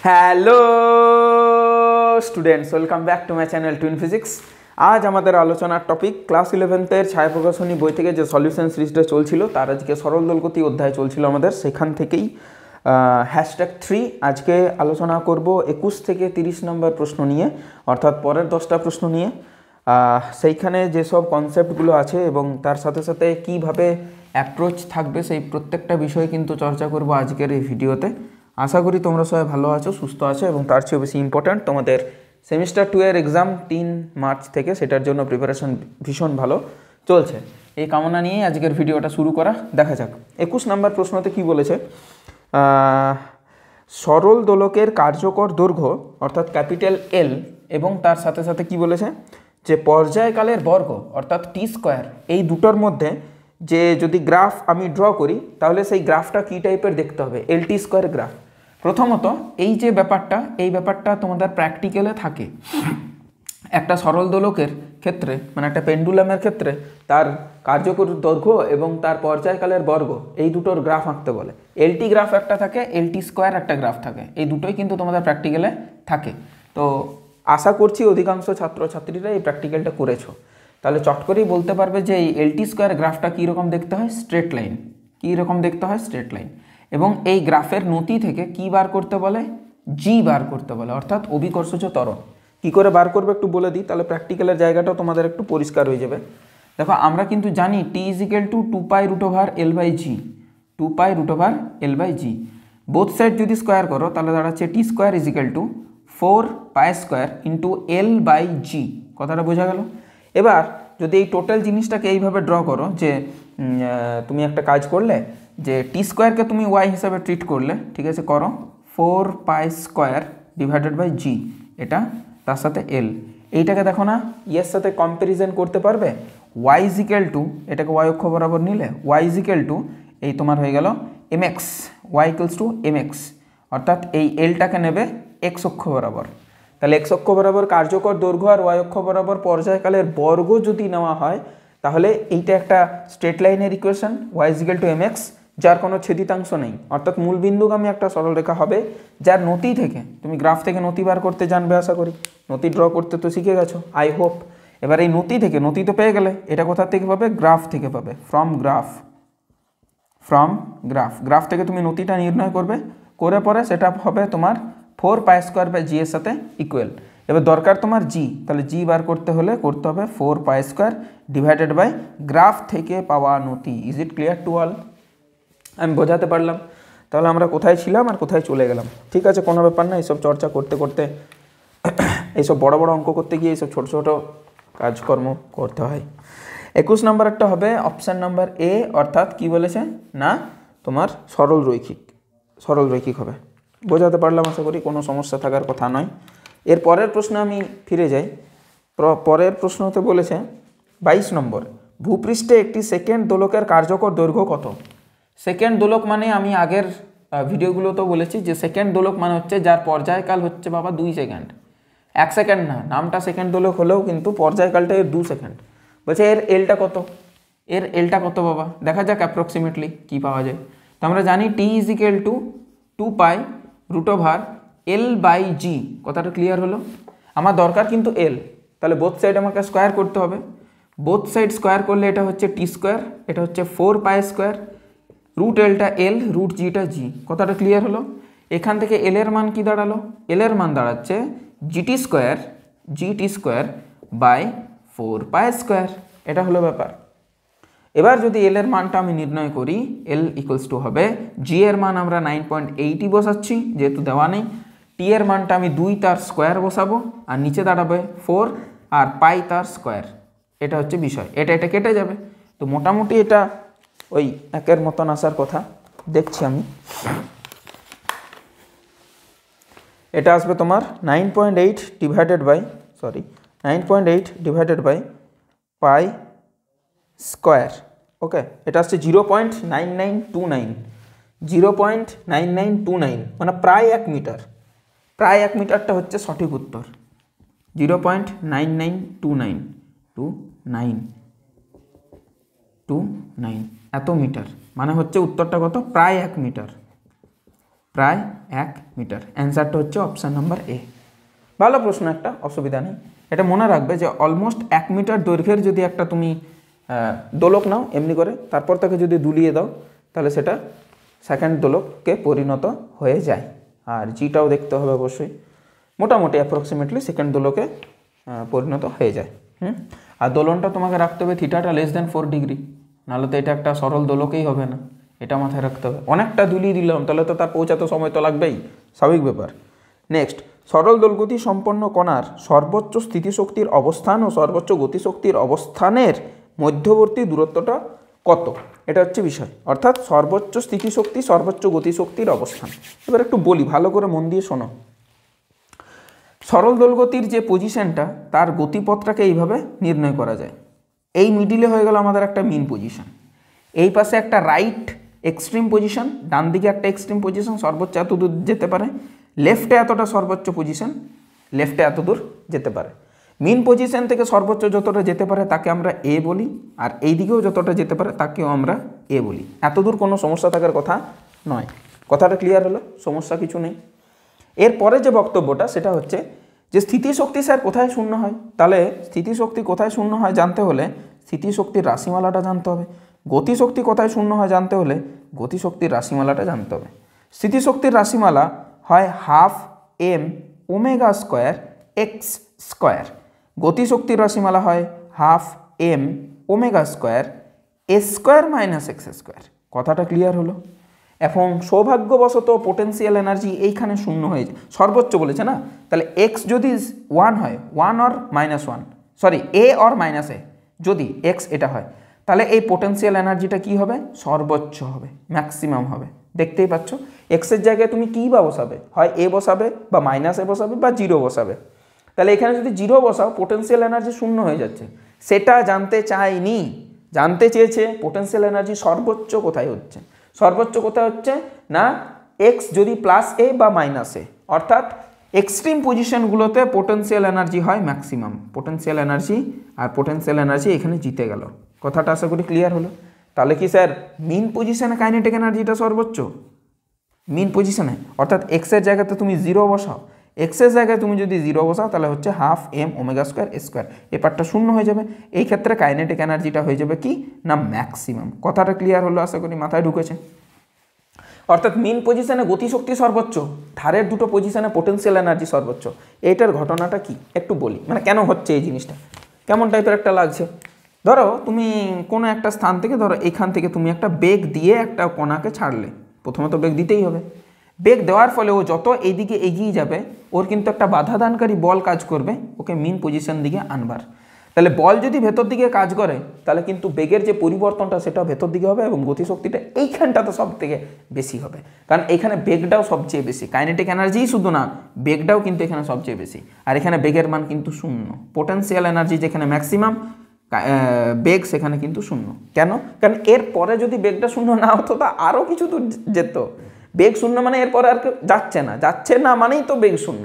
Hello students, welcome back to my channel twin physics. আজ আমাদের আলোচনার টপিক ক্লাস 11-এর ছায়াপ্রকাশনী বই থেকে যে সলিউশন সিরিজটা চলছিল তার আজকে সরল দোলগতি অধ্যায় চলছিল আমাদের, সেখান থেকেই #3 আজকে আলোচনা করব 21 থেকে 30 নম্বর প্রশ্ন নিয়ে, অর্থাৎ পরের 10টা প্রশ্ন নিয়ে। সেইখানে যেসব কনসেপ্টগুলো আছে এবং তার সাথে সাথে কীভাবে অ্যাপ্রোচ থাকবে সেই প্রত্যেকটা বিষয়ে কিন্তু চর্চা করব আজকের এই ভিডিওতে। আশা করি তোমরা সবাই ভালো আছো, সুস্থ আছো এবং তার চেয়েও বেশি ইম্পর্ট্যান্ট তোমাদের সেমিস্টার 2 এর এক্সাম 3 মার্চ থেকে, সেটার জন্য প্রিপারেশন ভীষণ ভালো চলছে। এই কামনা নিয়েই আজকের ভিডিওটা শুরু করা। দেখা যাক 21 নম্বর প্রশ্নতে কি বলেছে। সরল দোলকের কার্যকর দৈর্ঘ্য অর্থাৎ ক্যাপিটাল এল এবং তার সাথে সাথে কি বলেছে যে পর্যায়কালের বর্গ অর্থাৎ টি স্কোয়ার, এই দুটোর মধ্যে যে যদি গ্রাফ আমি ড্র করি তাহলে সেই গ্রাফটা কী টাইপের দেখতে হবে, এল টি স্কোয়ার গ্রাফ। প্রথমত এই যে ব্যাপারটা তোমাদের প্র্যাকটিক্যালে থাকে। একটা সরল দোলকের ক্ষেত্রে মানে একটা পেন্ডুলামের ক্ষেত্রে তার কার্যকর দৈর্ঘ্য এবং তার পর্যায়কালের বর্গ এই দুটোর গ্রাফ আঁকতে বলে। এলটি গ্রাফ একটা থাকে, এলটি স্কোয়ার একটা গ্রাফ থাকে, এই দুটোই কিন্তু তোমাদের প্র্যাকটিক্যালে থাকে। তো আশা করছি অধিকাংশ ছাত্রছাত্রীরা এই প্র্যাকটিক্যালটা করেছো। তাহলে চট করেই বলতে পারবে যে এই এলটি স্কোয়ার গ্রাফটা কীরকম দেখতে হয়, স্ট্রেট লাইন। কীরকম দেখতে হয়, স্ট্রেট লাইন। এবং এই গ্রাফের নতি থেকে কী বার করতে বলে, জি বার করতে বলে, অর্থাৎ অভিকর্ষজ ত্বরণ। কী করে বার করবে একটু বলে দিই, তাহলে প্র্যাকটিক্যালের জায়গাটাও তোমাদের একটু পরিষ্কার হয়ে যাবে। দেখো আমরা কিন্তু জানি T equal to 2π√L/g, 2π√L/g। Both side যদি স্কোয়ার করো তাহলে দাঁড়াচ্ছে T square equal to 4π² into L/g। কথাটা বোঝা গেল? এবার যদি এই টোটাল জিনিসটাকে এইভাবে ড্র করো যে তুমি একটা কাজ করলে যে টি স্কোয়ারকে তুমি ওয়াই হিসাবে ট্রিট করলে, ঠিক আছে, করো 4π² এটা, তার সাথে এল। এইটাকে দেখো না এর সাথে কম্প্যারিজন করতে পারবে। ওয়াই ইজিক্যাল টু, এটাকে ওয়াই অক্ষ বরাবর নিলে ওয়াই ইজিক্যাল টু এই তোমার হয়ে গেল mx, y equals to mx, অর্থাৎ এই এলটাকে নেবে এক্স অক্ষ বরাবর। তাহলে এক্স অক্ষ বরাবর কার্যকর দৈর্ঘ্য আর ওয়াই অক্ষ বরাবর পর্যায়কালের বর্গ যদি নেওয়া হয় তাহলে এইটা একটা স্ট্রেট লাইনের equation, y is equal to mx, যার কোনো ছেদিতাংশ নেই, অর্থাৎ মূলবিন্দুগামী একটা সরলরেখা হবে যার নতি থেকে তুমি গ্রাফ থেকে নতি বার করতে জানবে। আশা করি নতি ড্র করতে তো শিখে গেছো, আই হোপ। এবার এই নতি থেকে, নতি তো পেয়ে গেলে, এটা কোথা থেকে পাবে, গ্রাফ থেকে পাবে, ফ্রম গ্রাফ থেকে তুমি নতিটা নির্ণয় করবে, করে পরে সেটা হবে তোমার 4π² জি এর সাথে ইকুয়াল। এবার দরকার তোমার জি, তাহলে জি বার করতে হলে করতে হবে 4π² গ্রাফ থেকে পাওয়া নতি। Is it clear to all? আমি বোঝাতে পারলাম? তাহলে আমরা কোথায় ছিলাম আর কোথায় চলে গেলাম? ঠিক আছে, কোনো ব্যাপার না। এইসব চর্চা করতে করতে এইসব বড় বড় অঙ্ক করতে গিয়ে এইসব ছোট ছোট কাজকর্ম করতে হয়। 21 নম্বর একটা হবে অপশান নাম্বার এ, অর্থাৎ কি বলেছে না তোমার সরল রৈখিক হবে। বোঝাতে পারলাম? আশা করি কোনো সমস্যা থাকার কথা নয়। এর পরের প্রশ্নে আমি ফিরে যাই। পরের প্রশ্নতে বলেছে 22 নম্বর, ভূপৃষ্ঠে একটি সেকেন্ড দোলকের কার্যকর দৈর্ঘ্য কত? সেকেন্ড দোলক মানে আমি আগের ভিডিওগুলোতেও বলেছি যে সেকেন্ড দোলক মানে হচ্ছে যার পর্যায়কাল হচ্ছে বাবা 2 সেকেন্ড। 1 সেকেন্ড না, নামটা সেকেন্ড দোলক হলেও কিন্তু পর্যায়কালটা এর 2 সেকেন্ড। বলছে এর এলটা কত বাবা? দেখা যাক অ্যাপ্রক্সিমেটলি কী পাওয়া যায়। তো আমরা জানি টি ইজিক্যাল টু 2π√L/g। কথাটা ক্লিয়ার হলো? আমার দরকার কিন্তু এল, তাহলে বোথ সাইড আমাকে স্কোয়ার করতে হবে। বোথ সাইড স্কোয়ার করলে এটা হচ্ছে টি স্কোয়ার, এটা হচ্ছে 4π², রুট এলটা এল, রুট জিটা জি। কথাটা ক্লিয়ার হলো? এখান থেকে এল এর মান কি দাঁড়ালো? এল এর মান দাঁড়াচ্ছে জিটি স্কোয়ার 4π²। এটা হলো ব্যাপার। এবার যদি এল এর মানটা আমি নির্ণয় করি, এল ইকুয়ালস টু হবে জি এর মান আমরা 9.80 বসাচ্ছি যেহেতু দেওয়া নেই, টি এর মানটা আমি 2 তার স্কোয়ার বসাবো, আর নিচে দাঁড়াবে 4 আর পাই তার স্কোয়ার। এটা হচ্ছে বিষয়, এটা কেটে যাবে। তো মোটামুটি এটা ওই একের মতন আসার কথা দেখছি আমি। এটা আসবে তোমার 9.8 ডিভাইডেড বাই পাই স্কোয়ার। ওকে, এটা আসছে 0.9929, মানে প্রায় 1 মিটার। প্রায় 1 মিটারটা হচ্ছে সঠিক উত্তর। 0.9929 এত মিটার, মানে হচ্ছে উত্তরটা কত, প্রায় 1 মিটার। প্রায় 1 মিটার। অ্যান্সারটা হচ্ছে অপশান নাম্বার এ। ভালো প্রশ্ন, একটা অসুবিধা নেই। এটা মনে রাখবে যে অলমোস্ট 1 মিটার দৈর্ঘ্যের যদি একটা তুমি দোলক নাও এমনি করে, তারপর তাকে যদি দুলিয়ে দাও তাহলে সেটা সেকেন্ড দোলককে পরিণত হয়ে যায়। আর জিটাও দেখতে হবে অবশ্যই, মোটামুটি অ্যাপ্রক্সিমেটলি সেকেন্ড দোলকে পরিণত হয়ে যায়। আর দোলনটা তোমাকে রাখতে হবে থিটাটা <4 ডিগ্রি, নাহলে তো এটা একটা সরল দোলকেই হবে না, এটা মাথায় রাখতে হবে। অনেকটা দুলিয়ে দিলাম তাহলে তো তার পৌঁছাতে সময় তো লাগবেই, স্বাভাবিক ব্যাপার। নেক্সট, সরল দোলগতি সম্পন্ন কণার সর্বোচ্চ স্থিতিশক্তির অবস্থান ও সর্বোচ্চ গতিশক্তির অবস্থানের মধ্যবর্তী দূরত্বটা কত, এটা হচ্ছে বিষয়। অর্থাৎ সর্বোচ্চ স্থিতিশক্তি সর্বোচ্চ গতিশক্তির অবস্থান। এবার একটু বলি, ভালো করে মন দিয়ে শোনো। সরল দোলগতির যে পজিশনটা, তার গতিপথটাকে এইভাবে নির্ণয় করা যায়। এই মিডিলে হয়ে গেল আমাদের একটা মিন পজিশন, এই পাশে একটা রাইট এক্সট্রিম পজিশন, ডান দিকে একটা এক্সট্রিম পজিশন, সর্বোচ্চ এত দূর যেতে পারে। লেফটে এতটা সর্বোচ্চ পজিশন, লেফটে এত দূর যেতে পারে। মিন পজিশন থেকে সর্বোচ্চ যতটা যেতে পারে তাকে আমরা এ বলি, আর এই দিকেও যতটা যেতে পারে তাকেও আমরা এ বলি। এত দূর কোনো সমস্যা থাকার কথা নয়। কথাটা ক্লিয়ার হলো? সমস্যা কিছু নেই। এরপরে যে বক্তব্যটা সেটা হচ্ছে যে স্থিতিশক্তি স্যার কোথায় শূন্য হয়? তাহলে স্থিতিশক্তি কোথায় শূন্য হয় জানতে হলে স্থিতিশক্তির রাশিমালাটা জানতে হবে। গতিশক্তি কোথায় শূন্য হয় জানতে হলে গতিশক্তির রাশিমালাটা জানতে হবে। স্থিতিশক্তির রাশিমালা হয় ½ m² গতিশক্তির রাশিমালা হয় ½ m² কথাটা ক্লিয়ার হলো? এখন সৌভাগ্যবশত পোটেন্সিয়াল এনার্জি এইখানে শূন্য হয়ে যায়, সর্বোচ্চ বলেছে না, তাহলে এক্স যদি 1 হয়, 1 অর -1, সরি এ অর -এ, যদি এক্স এটা হয় তাহলে এই পোটেন্সিয়াল এনার্জিটা কি হবে? সর্বোচ্চ হবে, ম্যাক্সিমাম হবে। দেখতেই পাচ্ছ, এক্সের জায়গায় তুমি কী বা বসাবে, হয় এ বসাবে বা -এ বসাবে বা 0 বসাবে। তাহলে এখানে যদি 0 বসাও পোটেন্সিয়াল এনার্জি শূন্য হয়ে যাচ্ছে। সেটা জানতে চাইনি, জানতে চেয়েছে পোটেন্সিয়াল এনার্জি সর্বোচ্চ কোথায় হচ্ছে। সর্বোচ্চ কোথায় হচ্ছে না, এক্স যদি +a বা -a, অর্থাৎ এক্সট্রিম পজিশনগুলোতে পোটেন্সিয়াল এনার্জি হয় ম্যাক্সিমাম। পোটেন্সিয়াল এনার্জি আর পোটেন্সিয়াল এনার্জি এখানে জিতে গেল। কথাটা আশা করি ক্লিয়ার হলো? তাহলে কি স্যার মিন পজিশনে কাইনেটিক এনার্জিটা সর্বোচ্চ? মিন পজিশনে, অর্থাৎ এক্সের জায়গাতে তুমি 0 বসাও, এক্সের জায়গায় তুমি যদি 0 বসাও তাহলে হচ্ছে ½ m² এই পার্টটা শূন্য হয়ে যাবে। এই ক্ষেত্রে কাইনেটিক এনার্জিটা হয়ে যাবে কি না, ম্যাক্সিমাম। কথাটা ক্লিয়ার হলো? আশা করি মাথায় ঢুকেছে। অর্থাৎ মিন পজিশনে গতিশক্তি সর্বোচ্চ, ধারের দুটো পজিশনে পোটেন্সিয়াল এনার্জি সর্বোচ্চ। এইটার ঘটনাটা কি একটু বলি, মানে কেন হচ্ছে এই জিনিসটা, কেমন টাইপের একটা লাগছে। ধরো তুমি কোনো একটা স্থান থেকে, ধরো এখান থেকে তুমি একটা বেগ দিয়ে একটা কণাকে ছাড়লে, প্রথমে তো বেগ দিতেই হবে। বেগ দেওয়ার ফলে ও যত এইদিকে এগিয়ে যাবে ওর কিন্তু একটা বাধাদানকারী বল কাজ করবে ওকে মিন পজিশন দিকে আনবার। তাহলে বল যদি ভেতর দিকে কাজ করে তাহলে কিন্তু বেগের যে পরিবর্তনটা সেটা ভেতর দিকে হবে এবং গতিশক্তিটা এইখানটাতে সব থেকে বেশি হবে, কারণ এখানে বেগটাও সবচেয়ে বেশি। কাইনেটিক এনার্জিই শুধু না, বেগটাও কিন্তু এখানে সবচেয়ে বেশি। আর এখানে বেগের মান কিন্তু শূন্য। পোটেন্সিয়াল এনার্জি যেখানে ম্যাক্সিমাম, বেগ সেখানে কিন্তু শূন্য। কেন? কারণ এর পরে যদি বেগটা শূন্য না হতো তা আরও কিছু দূর যেত। বেগ শূন্য মানে এরপরে আর যাচ্ছে না মানেই তো বেগ শূন্য।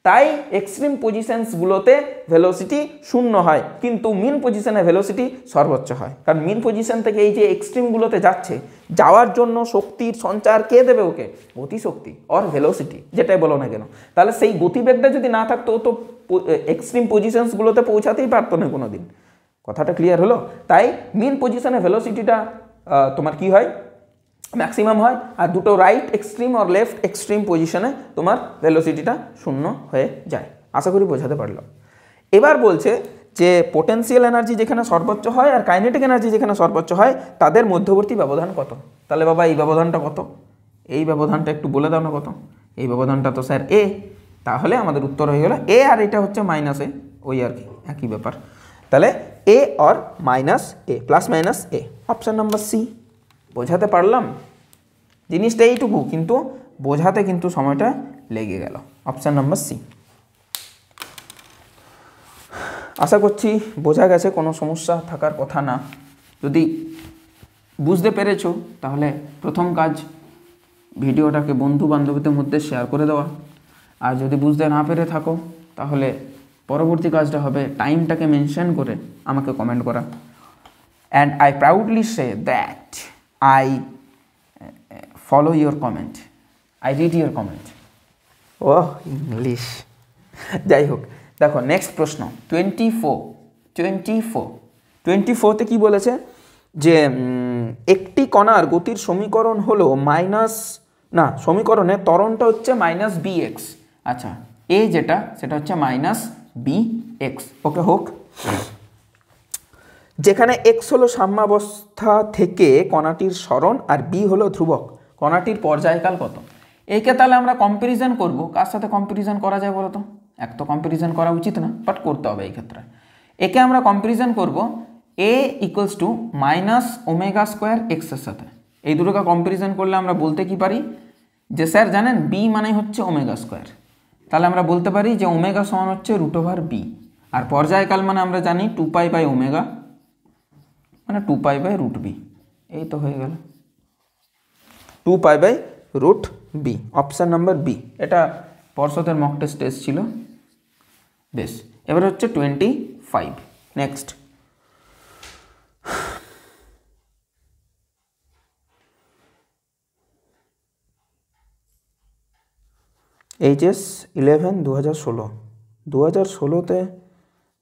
তাই এক্সট্রিম পজিশনসগুলোতে ভেলোসিটি শূন্য হয়, কিন্তু মিন পজিশনে ভেলোসিটি সর্বোচ্চ হয়। কারণ মিন পজিশন থেকে এই যে এক্সট্রিমগুলোতে যাচ্ছে, যাওয়ার জন্য শক্তির সঞ্চার কে দেবে ওকে? গতিশক্তি অর ভেলোসিটি, যেটাই বলো না কেন। তাহলে সেই গতিবেগটা যদি না থাকতো তো এক্সট্রিম পজিশনসগুলোতে পৌঁছাতেই পারতো না কোনো দিন। কথাটা ক্লিয়ার হলো? তাই মিন পজিশনে ভেলোসিটিটা তোমার কি হয়? ম্যাক্সিমাম হয়। আর দুটো রাইট এক্সট্রিম আর লেফট এক্সট্রিম পজিশনে তোমার ভেলোসিটিটা শূন্য হয়ে যায়। আশা করি বোঝাতে পারলাম। এবার বলছে যে পোটেন্সিয়াল এনার্জি যেখানে সর্বোচ্চ হয় আর কাইনেটিক এনার্জি যেখানে সর্বোচ্চ হয় তাদের মধ্যবর্তী ব্যবধান কত? তাহলে বাবা এই ব্যবধানটা কত? এই ব্যবধানটা একটু বলে দাও না কত? এই ব্যবধানটা তো স্যার এ। তাহলে আমাদের উত্তর হয়ে গেল এ, আর এটা হচ্ছে -a, ওই আর কি একই ব্যাপার। তাহলে a or -a, +- a, option number C. বোঝাতে পারলাম? জিনিসটা এইটুকু, কিন্তু বোঝাতে কিন্তু সময়টা লেগে গেল। Option number C. আশা করছি বোঝা গেছে, কোনো সমস্যা থাকার কথা না। যদি বুঝতে পেরেছো তাহলে প্রথম কাজ ভিডিওটাকে বন্ধু বান্ধবীদের মধ্যে শেয়ার করে দেওয়া। আর যদি বুঝতে না পেরে থাকো তাহলে পরবর্তী কাজটা হবে টাইমটাকে মেনশন করে আমাকে কমেন্ট করা। And I proudly say that I follow your comment. I read your comment. Oh English, যাই হোক। দেখো নেক্সট প্রশ্ন 24তে কি বলেছে যে একটি কণার গতির সমীকরণ হলো সমীকরণে ত্বরণটা হচ্ছে -bx। আচ্ছা, এ যেটা সেটা হচ্ছে -bx। ওকে হোক। যেখানে x হলো সাম্যাবস্থা থেকে কণাটির সরণ আর b হলো ধ্রুবক, কণাটির পর্যায়কাল কত? একে তাহলে আমরা কম্প্যারিজন করব। কার সাথে কম্প্যারিজন করা যায় বলো তো? এক তো কম্প্যারিজন করা উচিত না, বাট করতে হবে এই ক্ষেত্রে। একে আমরা কম্প্যারিজন করব a ইকুয়ালস টু -ω² x এর সাথে। এই দুটোকে কম্প্যারিজন করলে আমরা বলতে কি পারি যে স্যার জানেন b মানে হচ্ছে ω², তাহলে আমরা বলতে পারি যে ω সমান হচ্ছে √b, আর পর্যায়কাল মানে আমরা জানি 2π/ω মানে 2π/√b। এই তো হয়ে গেল 2π/√b, অপশান নাম্বার বি। এটা পর্ষদের মক টেস্ট ছিল। বেশ, এবার হচ্ছে 25। নেক্সট HS 11 2016তে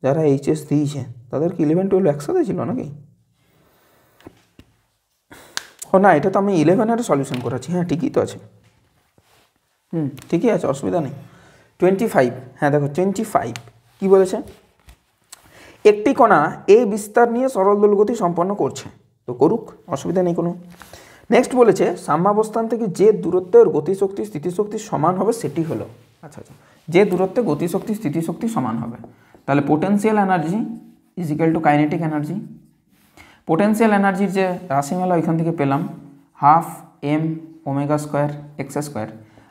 যারা HS দিয়েছে তাদের কি 11-12 একসাথে ছিল নাকি? ও না, এটা তো আমি 11-এর সলিউশন করাচ্ছি। হ্যাঁ ঠিকই তো আছে, ঠিকই আছে, অসুবিধা নেই। 25, হ্যাঁ দেখো 25 কি বলেছে? একটি কণা এই বিস্তার নিয়ে সরল দোলগতি সম্পন্ন করছে, তো করুক, অসুবিধা নেই কোনো। নেক্সট বলেছে সাম্যাবস্থান থেকে যে দূরত্বের গতিশক্তি স্থিতিশক্তি সমান হবে সেটি হলো, আচ্ছা, যে দূরত্বে গতিশক্তি স্থিতিশক্তি সমান হবে, তাহলে potential energy is equal to kinetic energy. Potential এনার্জির যে রাশিমালা ওইখান থেকে পেলাম 12 mω² x²,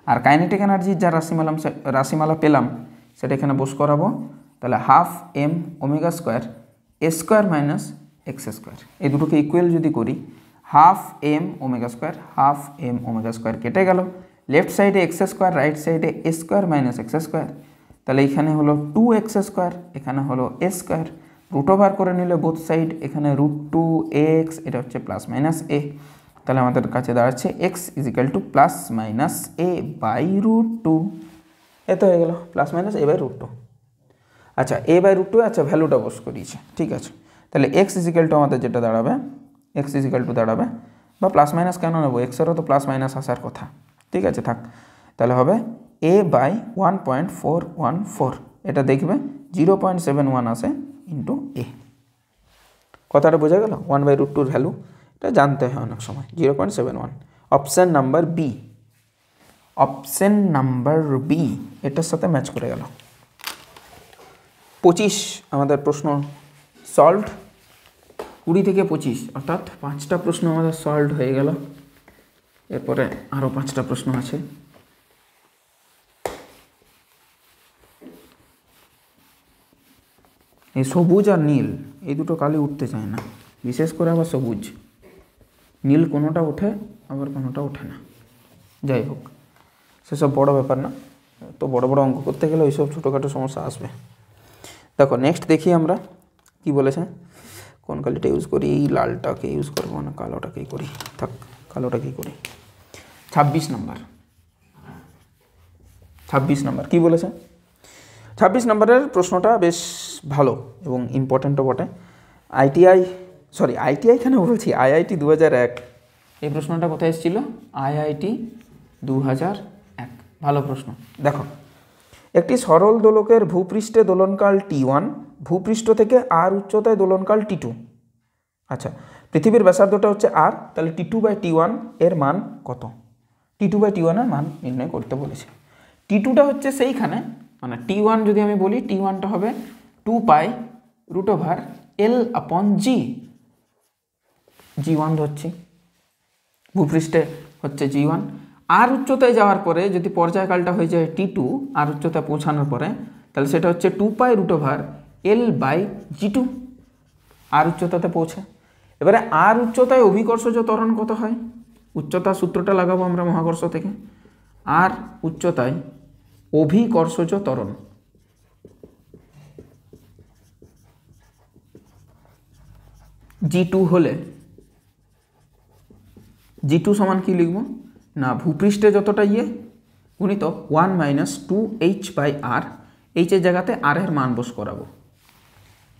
আর কাইনেটিক এনার্জির যা রাশিমালা পেলাম সেটা এখানে বস করাবো, তাহলে 12 mω² a² - x²। এই দুটোকে ইকুয়াল যদি করি 12 mω², 12 mω² কেটে গেল, লেফট সাইডে x², রাইট সাইডে a² - x², তাহলে এখানে হলো 2x², এখানে হলো a², রুট ওভার করে নিলে বোথ সাইড, এখানে √2x, এটা হচ্ছে +-a, তাহলে আমাদের কাছে দাঁড়াচ্ছে x ইজিক্যাল টু +-a/√2। এত হয়ে গেল +-a/√2। আচ্ছা a/√2, আচ্ছা ভ্যালুটা বস করিয়েছে, ঠিক আছে। তাহলে x ইজিক্যাল টু আমাদের যেটা দাঁড়াবে, x ইজিক্যাল টু দাঁড়াবে, বা প্লাস মাইনাস কেন নেবো, এক্সেরও তো +- আসার কথা, ঠিক আছে থাক। তাহলে হবে a/1.414, এটা দেখবে 0.71 আসে ইন্টু a। কথাটা বোঝা গেল? 1/√2 ভ্যালু এটা জানতে হয় অনেক সময়, 0.71। Option number B, option number B এটার সাথে ম্যাচ করে গেল। 25 আমাদের প্রশ্ন সলভড, 20 থেকে 25 অর্থাৎ 5টা প্রশ্ন আমাদের সলভড হয়ে গেল। এরপরে আরও 5টা প্রশ্ন আছে। এই সবুজ আর নীল এই দুটো কালি উঠতে চায় না, বিশেষ করে আবার সবুজ, নীল কোনোটা ওঠে আবার কোনোটা ওঠে না। যাই হোক, সেসব বড় ব্যাপার না, তো বড় বড় অঙ্ক করতে গেলে ওইসব ছোটোখাটো সমস্যা আসবে। দেখো নেক্সট দেখি আমরা কি বলেছে। কোন কালিটা ইউজ করি? লালটাকে ইউজ করবো না, কালোটাকেই করি, থাক কালোটাকেই করি। 26 নম্বর কি বলেছে? 26 নম্বরের প্রশ্নটা বেশ ভালো এবং ইম্পর্ট্যান্টও বটে। আইটিআই কেন বলছি, IIT 2001। এই প্রশ্নটা কোথায় এসেছিল? IIT 2001, ভালো প্রশ্ন। দেখো, একটি সরল দোলকের ভূপৃষ্ঠে দোলনকাল T1, ভূপৃষ্ঠ থেকে r উচ্চতায় দোলনকাল T2। আচ্ছা, পৃথিবীর ব্যাসার্ধটা হচ্ছে r, তাহলে T2/T1 এর মান কত? T2/T1 এর মান নির্ণয় করতে বলেছে। T2টা হচ্ছে সেইখানে, মানে T1 যদি আমি বলি, T1টা হবে 2π√L/g, G1 ধরছি, ভূপৃষ্ঠে হচ্ছে G1। আর উচ্চতায় যাওয়ার পরে যদি পর্যায়কালটা হয়ে যায় T2, আর উচ্চতায় পৌঁছানোর পরে, তাহলে সেটা হচ্ছে 2π√L/g2, আর উচ্চতাতে পৌঁছে। এবারে আর উচ্চতায় অভিকর্ষজ ত্বরণ কত হয়? উচ্চতা সূত্রটা লাগাবো আমরা মহাকর্ষ থেকে। আর উচ্চতায় অভিকর্ষজ ত্বরণ G2 হলে G2 সমান কি লিখব? না ভূপৃষ্ঠে যতটা গুণিত 1 - 2h/r, এইচের জায়গাতে আর এর মান বস করাবো,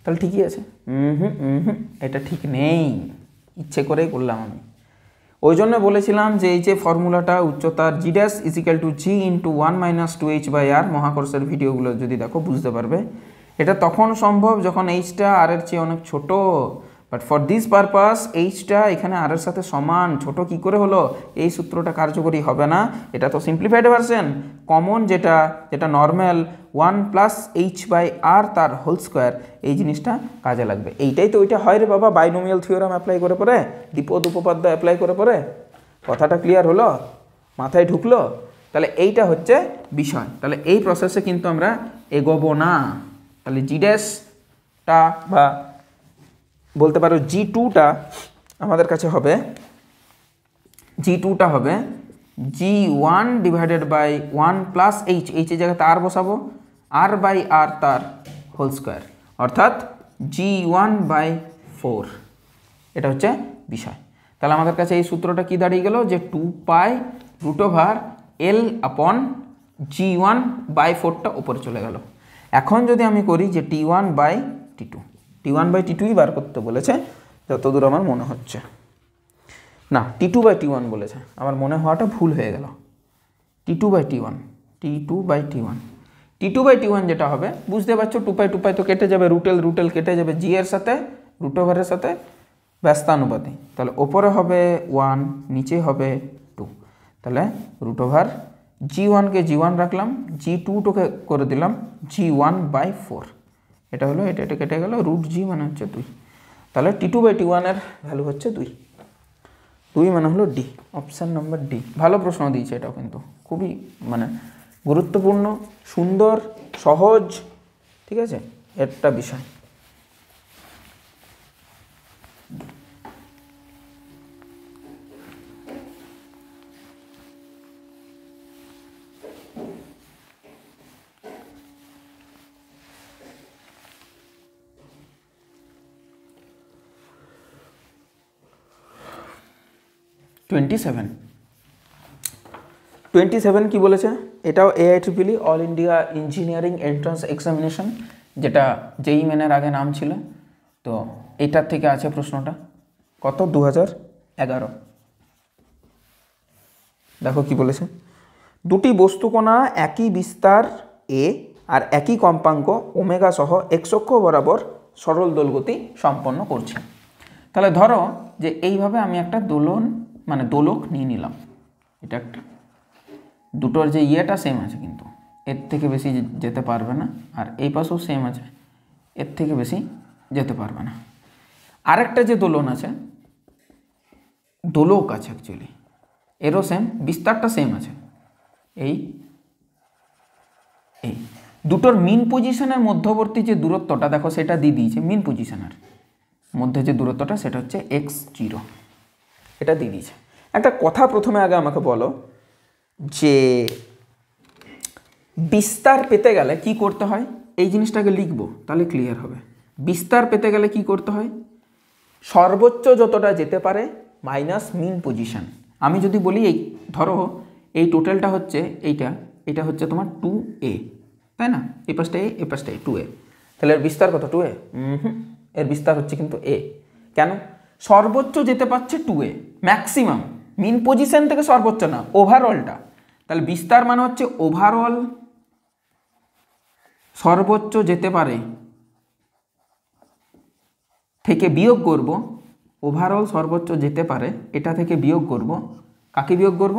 তাহলে ঠিকই আছে। এটা ঠিক নেই, ইচ্ছে করেই করলাম আমি। ওই জন্য বলেছিলাম যে এই যে ফর্মুলাটা উচ্চতার g' = g × 1 - 2h/r, মহাকর্ষের ভিডিওগুলো যদি দেখো বুঝতে পারবে। এটা তখন সম্ভব যখন এইচটা আর এর চেয়ে অনেক ছোট, বাট ফর দিস পারপাস এইচটা এখানে আর এর সাথে সমান। ছোট কি করে হলো? এই সূত্রটা কার্যকরী হবে না, এটা তো সিম্পলিফাইড ভার্সন। কমন যেটা নর্মাল 1 + h/r তার হোল স্কোয়ার, এই জিনিসটা কাজে লাগবে। এইটাই তো ওইটা হয় রে বাবা, বাইনোমিয়াল থিওরাম অ্যাপ্লাই করে পরে, দ্বিপদ উপপাদ্য অ্যাপ্লাই করে পরে। কথাটা ক্লিয়ার হলো, মাথায় ঢুকলো? তাহলে এইটা হচ্ছে বিষয়। তাহলে এই প্রসেসে কিন্তু আমরা এগোবো না। তাহলে g' বা বলতে পারো g2টা আমাদের কাছে হবে, g2টা হবে g1 / 1 + h, এইচের জায়গাতে আর বসাবো, r/r তার হোল স্কোয়ার, অর্থাৎ g1/4। এটা হচ্ছে বিষয়। তাহলে আমাদের কাছে এই সূত্রটা কি দাঁড়িয়ে গেল, যে 2π√L/g1/4টা উপরে চলে গেল। এখন যদি আমি করি যে T1/T2 বার করতে বলেছে যতদূর আমার মনে হচ্ছে, না T2/T1 বলেছে, আমার মনে হওয়াটা ভুল হয়ে গেল। T2/T1 যেটা হবে বুঝতে পারছো, 2π তো কেটে যাবে, রুটেল কেটে যাবে জি এর সাথে, √এর সাথে ব্যস্তানুপাতি। তাহলে ওপরে হবে 1, নিচে হবে 2। তাহলে √g1কে g1 রাখলাম, g2টোকে করে দিলাম g1/4। এটা হলো, এটা কেটে গেল, √g মানে হচ্ছে 2। তাহলে T2/T1 এর ভ্যালু হচ্ছে 2 মানে হলো ডি, অপশান নম্বর ডি। ভালো প্রশ্ন দিয়েছে, এটাও কিন্তু খুবই মানে গুরুত্বপূর্ণ, সুন্দর, সহজ, ঠিক আছে একটা বিষয়। টোয়েন্টি সেভেন কি বলেছে? এটাও AIEEE all India engineering entrance examination, যেটা JEE মেনের আগে নাম ছিল। তো এটার থেকে আছে প্রশ্নটা, কত 2011। দেখো কি বলেছে, দুটি বস্তুকণা একই বিস্তার a আর একই কম্পাঙ্ক ওমেগা সহ x অক্ষ বরাবর সরল দোলগতি সম্পন্ন করছে। তাহলে ধরো যে এইভাবে আমি একটা দোলক নিয়ে নিলাম, এটা একটা, দুটোর যে ইয়েটা সেম আছে, কিন্তু এর থেকে বেশি যেতে পারবে না, আর এই পাশেও সেম আছে, এর থেকে বেশি যেতে পারবে না। আরেকটা যে দোলক আছে অ্যাকচুয়ালি, এরও সেম, বিস্তারটা সেম আছে। এই দুটোর মিন পজিশনের মধ্যবর্তী যে দূরত্বটা দেখো সেটা দিয়ে দিয়েছে, মিন পজিশনের মধ্যে যে দূরত্বটা সেটা হচ্ছে x0, এটা দিয়ে দিয়েছে। একটা কথা প্রথমে আগে আমাকে বলো, যে বিস্তার পেতে গেলে কি করতে হয়? এই জিনিসটাকে লিখবো তাহলে ক্লিয়ার হবে। বিস্তার পেতে গেলে কি করতে হয়? সর্বোচ্চ যতটা যেতে পারে মাইনাস মিন পজিশন। আমি যদি বলি এই ধরো এই টোটালটা হচ্ছে এইটা হচ্ছে তোমার 2a, তাই না? এই পাশটা a, এই পাশটা 2a, তাহলে এর বিস্তার কত? 2a। এর বিস্তার হচ্ছে কিন্তু a। কেন? সর্বোচ্চ যেতে পারছে 2a, ম্যাক্সিমাম, মিন পজিশন থেকে সর্বোচ্চ না, ওভারঅলটা। তাহলে বিস্তার মানে হচ্ছে ওভারঅল সর্বোচ্চ যেতে পারে থেকে বিয়োগ করব, ওভারঅল সর্বোচ্চ যেতে পারে এটা থেকে বিয়োগ করব। কাকে বিয়োগ করব?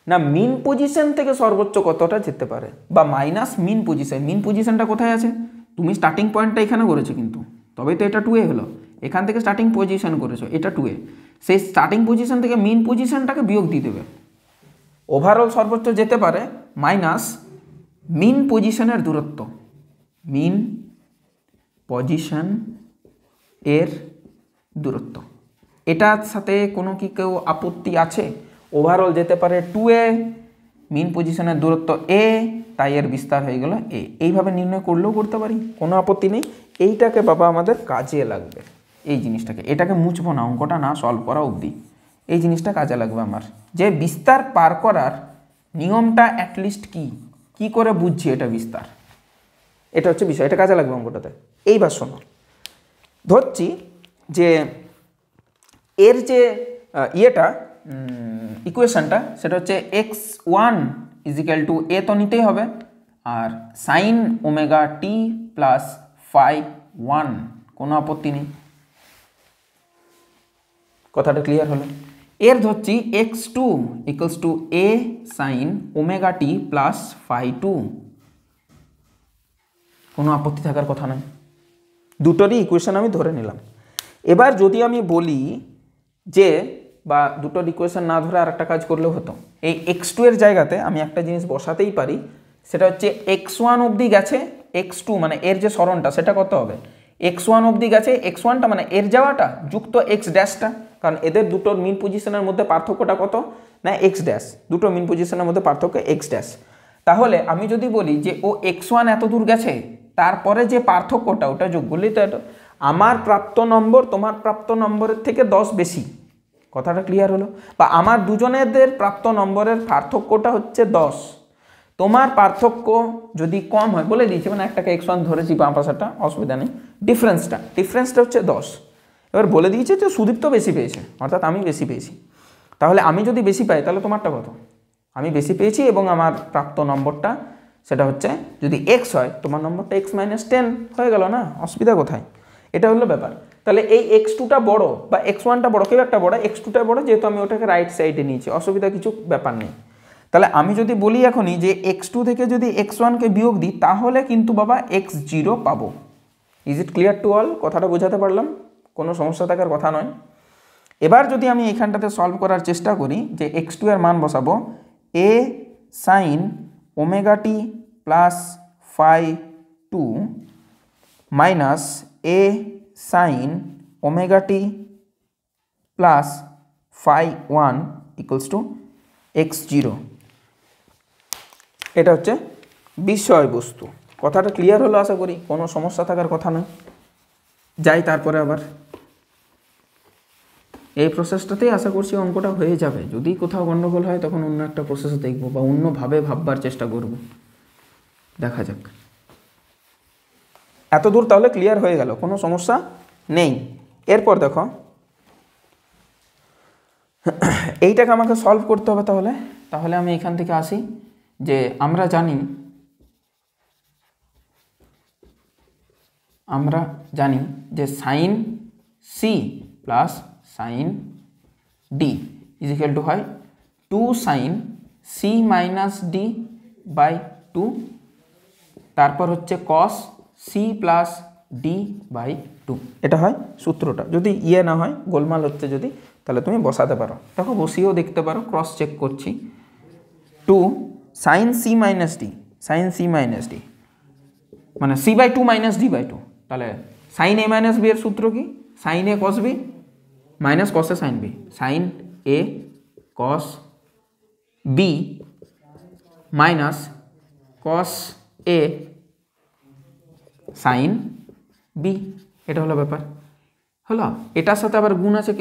না মিন পজিশন থেকে সর্বোচ্চ কতটা যেতে পারে, বা মাইনাস মিন পজিশন। মিন পজিশনটা কোথায় আছে? তুমি স্টার্টিং পয়েন্টটা এখানে করেছো, কিন্তু তবেই তো এটা 2a হলো। এখান থেকে স্টার্টিং পজিশন করেছো, এটা 2a। সেই স্টার্টিং পজিশন থেকে মিন পজিশনটাকে বিয়োগ দিয়ে দেবে। ওভারঅল সর্বোচ্চ যেতে পারে মাইনাস মিন পজিশনের দূরত্ব, মিন পজিশন এর দূরত্ব। এটার সাথে কোনো কি কেউ আপত্তি আছে? ওভারঅল যেতে পারে 2a, মিন পজিশনের দূরত্ব a, তাই এর বিস্তার হয়ে গেল a। এইভাবে নির্ণয় করলেও করতে পারি, কোনো আপত্তি নেই। এইটাকে বাবা আমাদের কাজে লাগবে, এই জিনিসটাকে। এটাকে মুছবো না, অঙ্কটা না সলভ করা অবধি এই জিনিসটা কাজে লাগবে আমার, যে বিস্তার পার করার নিয়মটা অ্যাটলিস্ট কি করে বুঝছি এটা বিস্তার, এটা হচ্ছে বিষয়, এটা কাজে লাগবে অঙ্কটাতে। এইবার শোনো, ধরছি যে এর যে ইয়েটা ইকুয়েশনটা সেটা হচ্ছে x1 = a তো নিতেই হবে, আর sign omega t plus phi 1, কোনো আপত্তি নেই। কথাটা ক্লিয়ার হলো? এর ধরছি x2 = a sine omega t plus phi 2, কোনো আপত্তি থাকার কথা নয়। দুটোরই ইকুয়েশন আমি ধরে নিলাম। এবার যদি আমি বলি যে, বা দুটোর ইকুয়েশন না ধরে আর একটা কাজ করলেও হতো, এই x2 এর জায়গাতে আমি একটা জিনিস বসাতেই পারি, সেটা হচ্ছে x1 অবধি গেছে, x2 মানে এর যে সরণটা সেটা কত হবে, x1 অবধি গেছে, x1টা মানে এর যাওয়াটা যুক্ত x ড্যাশটা, কারণ এদের দুটোর মিন পজিশনের মধ্যে পার্থক্যটা কত না x ড্যাশ, দুটো মিন পজিশনের মধ্যে পার্থক্য x ড্যাশ। তাহলে আমি যদি বলি যে ও x1 এত দূর গেছে, তারপরে যে পার্থক্যটা ওটা যোগ করলেই তো এটা, আমার প্রাপ্ত নম্বর তোমার প্রাপ্ত নম্বরের থেকে 10 বেশি। কথাটা ক্লিয়ার হলো? বা আমার দুজনেদের প্রাপ্ত নম্বরের পার্থক্যটা হচ্ছে 10, তোমার পার্থক্য যদি কম হয়, বলে দিয়েছি মানে একটাকে x1 ধরেছি বাম পাশাটা, অসুবিধা নেই, ডিফারেন্সটা হচ্ছে 10। এবার বলে দিয়েছে যে সুদীপ্ত বেশি পেয়েছে, অর্থাৎ আমি বেশি পেয়েছি। তাহলে আমি যদি বেশি পাই তাহলে তোমারটা কত? আমি বেশি পেয়েছি এবং আমার প্রাপ্ত নম্বরটা সেটা হচ্ছে, যদি x হয় তোমার নম্বরটা x-10 হয়ে গেল না, অসুবিধা কোথায়? এটা হলো ব্যাপার। তাহলে এই x2টা বড় বা x1টা বড়, কেউ একটা বড়, x2টা বড়, যেহেতু আমি ওটাকে রাইট সাইডে নিয়েছি, অসুবিধা কিছু ব্যাপার নেই। তাহলে আমি যদি বলি এখনই যে x2 থেকে যদি x1কে বিয়োগ দিই তাহলে কিন্তু বাবা x0 পাবো। Is it clear to all? কথাটা বোঝাতে পারলাম? কোনো সমস্যা থাকার কথা নয়। এবার যদি আমি এখানটাতে সলভ করার চেষ্টা করি, যে x2 এর মান বসাবো a sine omega t plus phi 2 minus a sine omega t plus phi 1 = x0। এটা হচ্ছে বিষয়বস্তু। কথাটা ক্লিয়ার হলো আশা করি, কোনো সমস্যা থাকার কথা নয়। যাই তারপরে আবার এই প্রসেসটাতেই আশা করছি অঙ্কটা হয়ে যাবে। যদি কোথাও গণ্ডগোল হয় তখন অন্য একটা প্রসেস দেখব বা অন্যভাবে ভাববার চেষ্টা করব, দেখা যাক। এত দূর তাহলে ক্লিয়ার হয়ে গেল, কোনো সমস্যা নেই। এরপর দেখো, এইটাকে আমাকে সলভ করতে হবে। তাহলে আমি এখান থেকে আসি যে আমরা জানি যে sine C plus sine D = হয় 2 sine C minus D by 2, তারপর হচ্ছে cos C plus D by 2। এটা হয় সূত্রটা। যদি ইয়ে না হয়, গোলমাল হচ্ছে যদি, তাহলে তুমি বসাতে পারো। দেখো বসিয়েও দেখতে পারো, ক্রস চেক করছি। 2 সাইন সি মাইনাস ডি মানে c/2 মাইনাস d/2। তাহলে সাইন a মাইনাস বি এর সূত্র কি? Sine a cos B minus cos A sine B, sine a cos B minus cos A sine B. এটা হলো ব্যাপার। হলো, এটার সাথে আবার গুণ আছে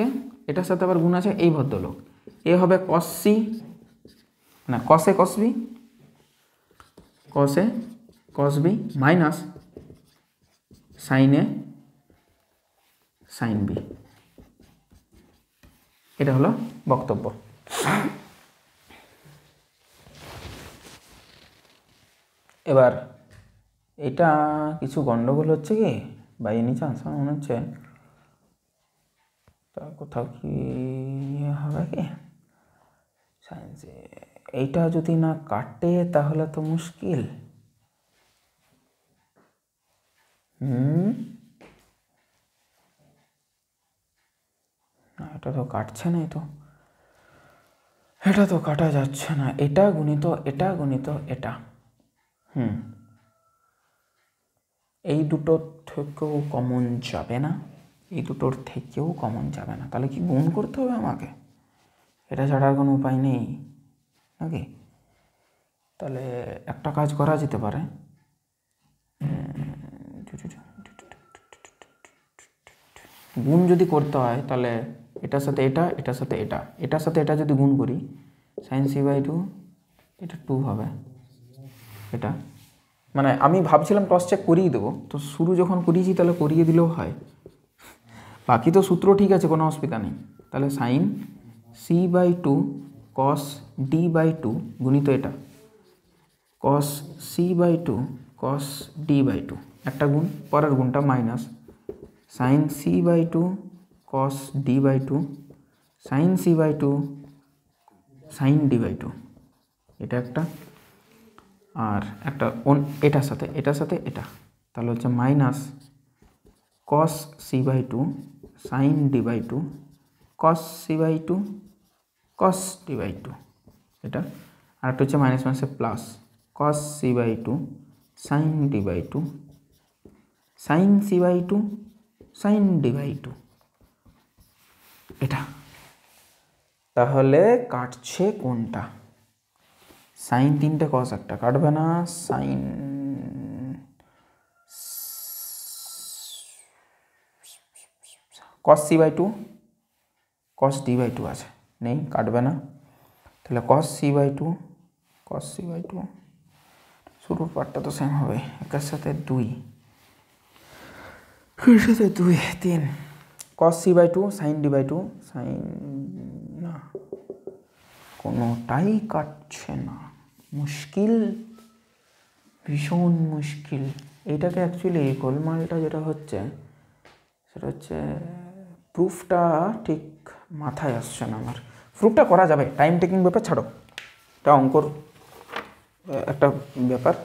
এটার সাথে আবার গুণ আছে এই ভদ্রলোক। এ হবে কস সি না কস এ কস বি মাইনাস সাইন এ সাইন বি। এটা হলো বক্তব্য। এবার এটা কিছু গন্ডগোল হচ্ছে কি বা এনি চান্স মনে হচ্ছে, তা কোথাও কি হবে কি সায়েন্সে, এইটা যদি না কাটে তাহলে তো মুশকিল। না, এটা তো কাটছে না, এটা তো কাটা যাচ্ছে না। এটা গুণিত এটা এই দুটোর থেকেও কমন যাবে না, তাহলে কি গুণ করতে হবে আমাকে? এটা ছাড়া আর কোনো উপায় নেই নাকি? তাহলে একটা কাজ করা যেতে পারে, গুণ যদি করতে হয় তাহলে এটার সাথে এটা, এটার সাথে এটা, এটার সাথে এটা যদি গুণ করি সাইন সি বাই টু, এটা 2 হবে। এটা মানে আমি ভাবছিলাম ক্রস চেক করিয়ে দেবো, তো শুরু যখন করিয়েছি তাহলে করিয়ে দিলেও হয়, বাকি তো সূত্র ঠিক আছে, কোনো অসুবিধা নেই। তাহলে sine C by two cos D by two গুণিত এটা cos C by two cos D by two, একটা গুণ, পরের গুণটা minus sine C by two cos D by two sine C by two sine D by two, এটা একটা, আর একটা এটার সাথে এটা, তাহলে হচ্ছে minus cos C by two sine D by two cos C by two cos D by two, এটা আর একটা হচ্ছে মাইনাস মাইনাসে plus cos C by two sine D by two sine C by two sine D by two, এটা। তাহলে কাটছে কোনটা? Sign 3টে কস একটা কাটবে না, sine cos C by two cos D by two আছে, নেই, কাটবে না। তাহলে কস সি বাই টু শুরুর পার্টটা তো সেম হবে, একের সাথে 2, এর সাথে 2 3 cos C by two sine D by two sine, না কোনোটাই কাটছে না, মুশকিল, ভীষণ মুশকিল। এইটাকে অ্যাকচুয়ালি গোলমালটা যেটা হচ্ছে সেটা হচ্ছে প্রুফটা ঠিক মাথায় আসছে না আমার। প্রুফটা করা যাবে, টাইম টেকিং ব্যাপার ছাড়ো, এটা অঙ্কর একটা ব্যাপার,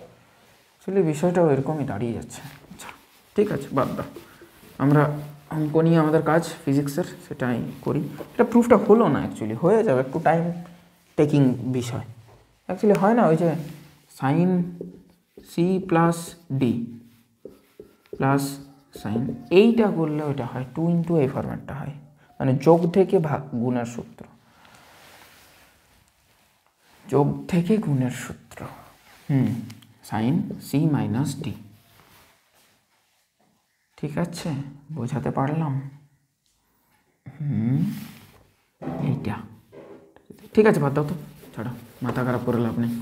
অ্যাকচুয়ালি বিষয়টা এরকমই দাঁড়িয়ে যাচ্ছে। আচ্ছা ঠিক আছে, বাদ দাও, আমরা অঙ্ক নিয়ে আমাদের কাজ ফিজিক্সের সেটাই করি। এটা প্রুফটা হলো না, অ্যাকচুয়ালি হয়ে যাবে, একটু টাইম টেকিং বিষয়। অ্যাকচুয়ালি হয় না ওই যে sine C plus D plus sine, এইটা করলে ওইটা হয় 2 ইন্টু এই ফরম্যাটটা হয়, মানে যোগ থেকে ভাগ গুণের সূত্র, যোগ থেকে গুণের সূত্র। সাইন সি মাইনাস ডি, ঠিক আছে, বোঝাতে পারলাম? এইটা ঠিক আছে, বাদ দাও তো, ছাড়ো, মাথা খারাপ করে লাভ নেই,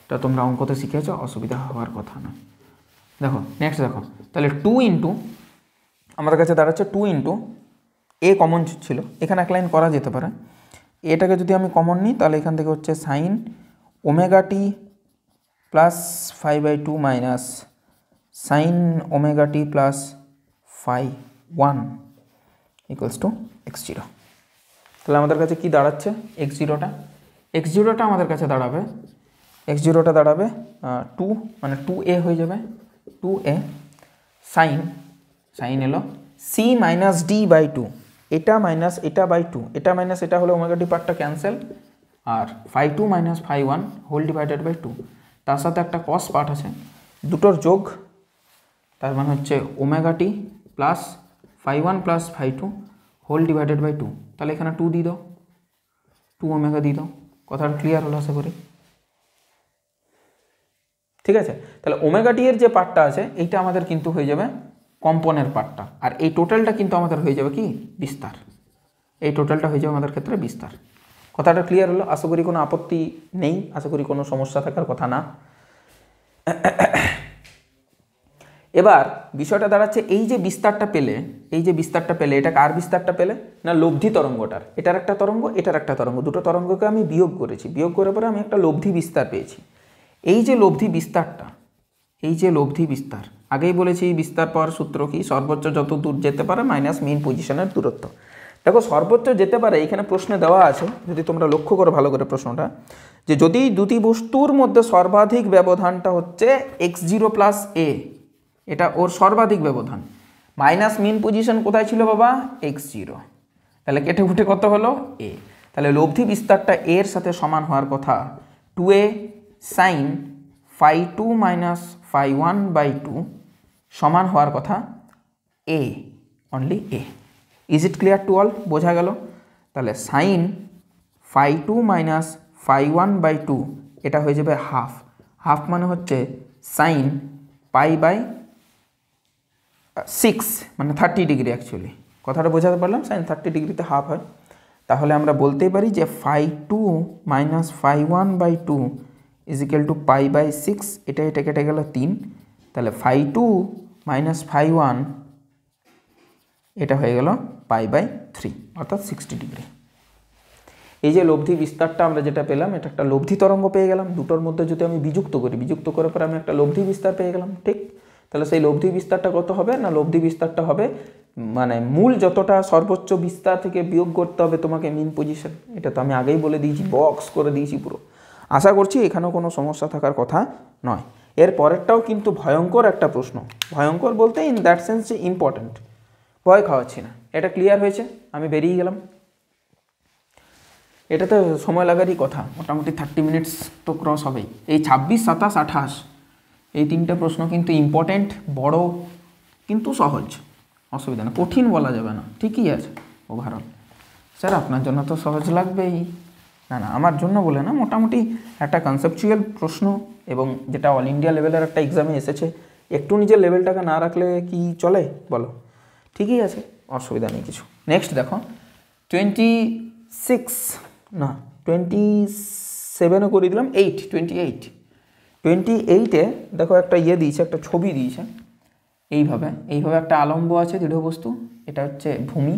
তা তোমরা অঙ্কতে শিখেছ, অসুবিধা হওয়ার কথা না। দেখো নেক্সট দেখো, তাহলে 2 ইন্টু আমাদের কাছে দাঁড়াচ্ছে 2 ইন্টু এ কমন ছিল, এখানে এক লাইন করা যেতে পারে, এটাকে যদি আমি কমন নিই তাহলে এখান থেকে হচ্ছে sign omega t plus 5/2 minus sine omega t plus 5/1 equals to x0। তাহলে আমাদের কাছে কি দাঁড়াচ্ছে x0টা আমাদের কাছে দাঁড়াবে, x0টা দাঁড়াবে 2, মানে 2a হয়ে যাবে, 2a সাইন এলো সি মাইনাস ডি বাই 2, এটা মাইনাস এটা বাই 2, এটা মাইনাস এটা হলে ওমেগা টি পার্টটা ক্যান্সেল, আর 5/2 মাইনাস 5/1 হোল ডিভাইডেড বাই 2, তার সাথে একটা কস পার্ট আছে, দুটোর যোগ, তার মানে হচ্ছে omega t plus 5/1 plus 5/2 whole divided by 2, তাহলে এখানে 2 দিয়ে দাও, 2 ওমেগা দিয়ে দাও, কথাটা ক্লিয়ার হলো আশা করি, ঠিক আছে। তাহলে ওমেগা টি এর যে পার্টটা আছে এইটা আমাদের কিন্তু হয়ে যাবে কম্পনের পার্টটা, আর এই টোটালটা কিন্তু আমাদের হয়ে যাবে কি বিস্তার, এই টোটালটা হয়ে যাবে আমাদের ক্ষেত্রে বিস্তার। কথাটা ক্লিয়ার হলো, আশা করি কোনো আপত্তি নেই, আশা করি কোনো সমস্যা থাকার কথা না। এবার বিষয়টা দাঁড়াচ্ছে এই যে বিস্তারটা পেলে, এটা কার বিস্তারটা পেলে না লব্ধি তরঙ্গটার, এটার একটা তরঙ্গ এটার একটা তরঙ্গ, দুটো তরঙ্গকে আমি বিয়োগ করেছি, বিয়োগ করার পরে আমি একটা লব্ধি বিস্তার পেয়েছি। এই যে লব্ধি বিস্তার, আগেই বলেছি বিস্তার পাওয়ার সূত্র কি, সর্বোচ্চ যত দূর যেতে পারে মাইনাস মেইন পজিশনের দূরত্ব। দেখো সর্বোচ্চ যেতে পারে এখানে প্রশ্নে দেওয়া আছে, যদি তোমরা লক্ষ্য করো ভালো করে প্রশ্নটা, যে যদি দুটি বস্তুর মধ্যে সর্বাধিক ব্যবধানটা হচ্ছে x0 প্লাস a, এটা ওর সর্বাধিক ব্যবধান, মাইনাস মেইন পজিশন কোথায় ছিল বাবা x0, তাহলে কেটে ফুটে কত হলো a, তাহলে লব্ধি বিস্তারটা এর সাথে সমান হওয়ার কথা 2a sign phi2 minus phi1 by 2 সমান হওয়ার কথা a, only a। Is it clear to all? বোঝা গেল? তাহলে sign phi2 minus phi1 by 2 এটা হয়ে যাবে হাফ, হাফ মানে হচ্ছে সাইন পাই বাই 6, মানে 30 ডিগ্রি, অ্যাকচুয়ালি কথাটা বোঝাতে পারলাম, সাইন 30 ডিগ্রিতে হাফ হয়, তাহলে আমরা বলতেই পারি যে phi two minus phi one by two is equal to pi by six, এটা কেটে গেল 3, তাহলে phi two minus phi one এটা হয়ে গেল পাই বাই 3 অর্থাৎ 60 ডিগ্রি। এই যে লব্ধি বিস্তারটা আমরা যেটা পেলাম, এটা একটা লব্ধি তরঙ্গ পেয়ে গেলাম। দুটোর মধ্যে যদি আমি বিযুক্ত করি, বিযুক্ত করার পর আমি একটা লব্ধি বিস্তার পেয়ে গেলাম, ঠিক। তাহলে সেই লব্ধি বিস্তারটা কত হবে না, লব্ধি বিস্তারটা হবে মানে মূল যতটা সর্বোচ্চ বিস্তার থেকে বিয়োগ করতে হবে তোমাকে মিন পজিশন। এটা তো আমি আগেই বলে দিয়েছি, বক্স করে দিয়েছি পুরো। আশা করছি এখানেও কোনো সমস্যা থাকার কথা নয়। এর পরেরটাও কিন্তু ভয়ঙ্কর একটা প্রশ্ন, ভয়ঙ্কর বলতে ইন দ্যাট সেন্স যে ইম্পর্ট্যান্ট, ভয় খাওয়াচ্ছি না। এটা ক্লিয়ার হয়েছে, আমি বেরিয়ে গেলাম। এটাতে সময় লাগারই কথা, মোটামুটি 30 মিনিটস তো ক্রস হবেই। এই 26, 27, 28 এই 3টে প্রশ্ন কিন্তু ইম্পর্টেন্ট, বড়, কিন্তু সহজ, অসুবিধা না, কঠিন বলা যাবে না, ঠিকই আছে ওভারঅল। স্যার আপনার জন্য তো সহজ লাগবেই, না না আমার জন্য বলে না, মোটামুটি একটা কনসেপচুয়াল প্রশ্ন এবং যেটা অল ইন্ডিয়া লেভেলের একটা এক্সামে এসেছে, একটু নিজের লেভেলটাকে না রাখলে কি চলে বলো? ঠিকই আছে, অসুবিধা নেই কিছু। নেক্সট দেখো 26 না 27ও করে দিলাম, 28 দেখো একটা ইয়ে দিয়েছে, একটা ছবি দিয়েছে। এইভাবে একটা আলম্ব আছে দৃঢ় বস্তু, এটা হচ্ছে ভূমি।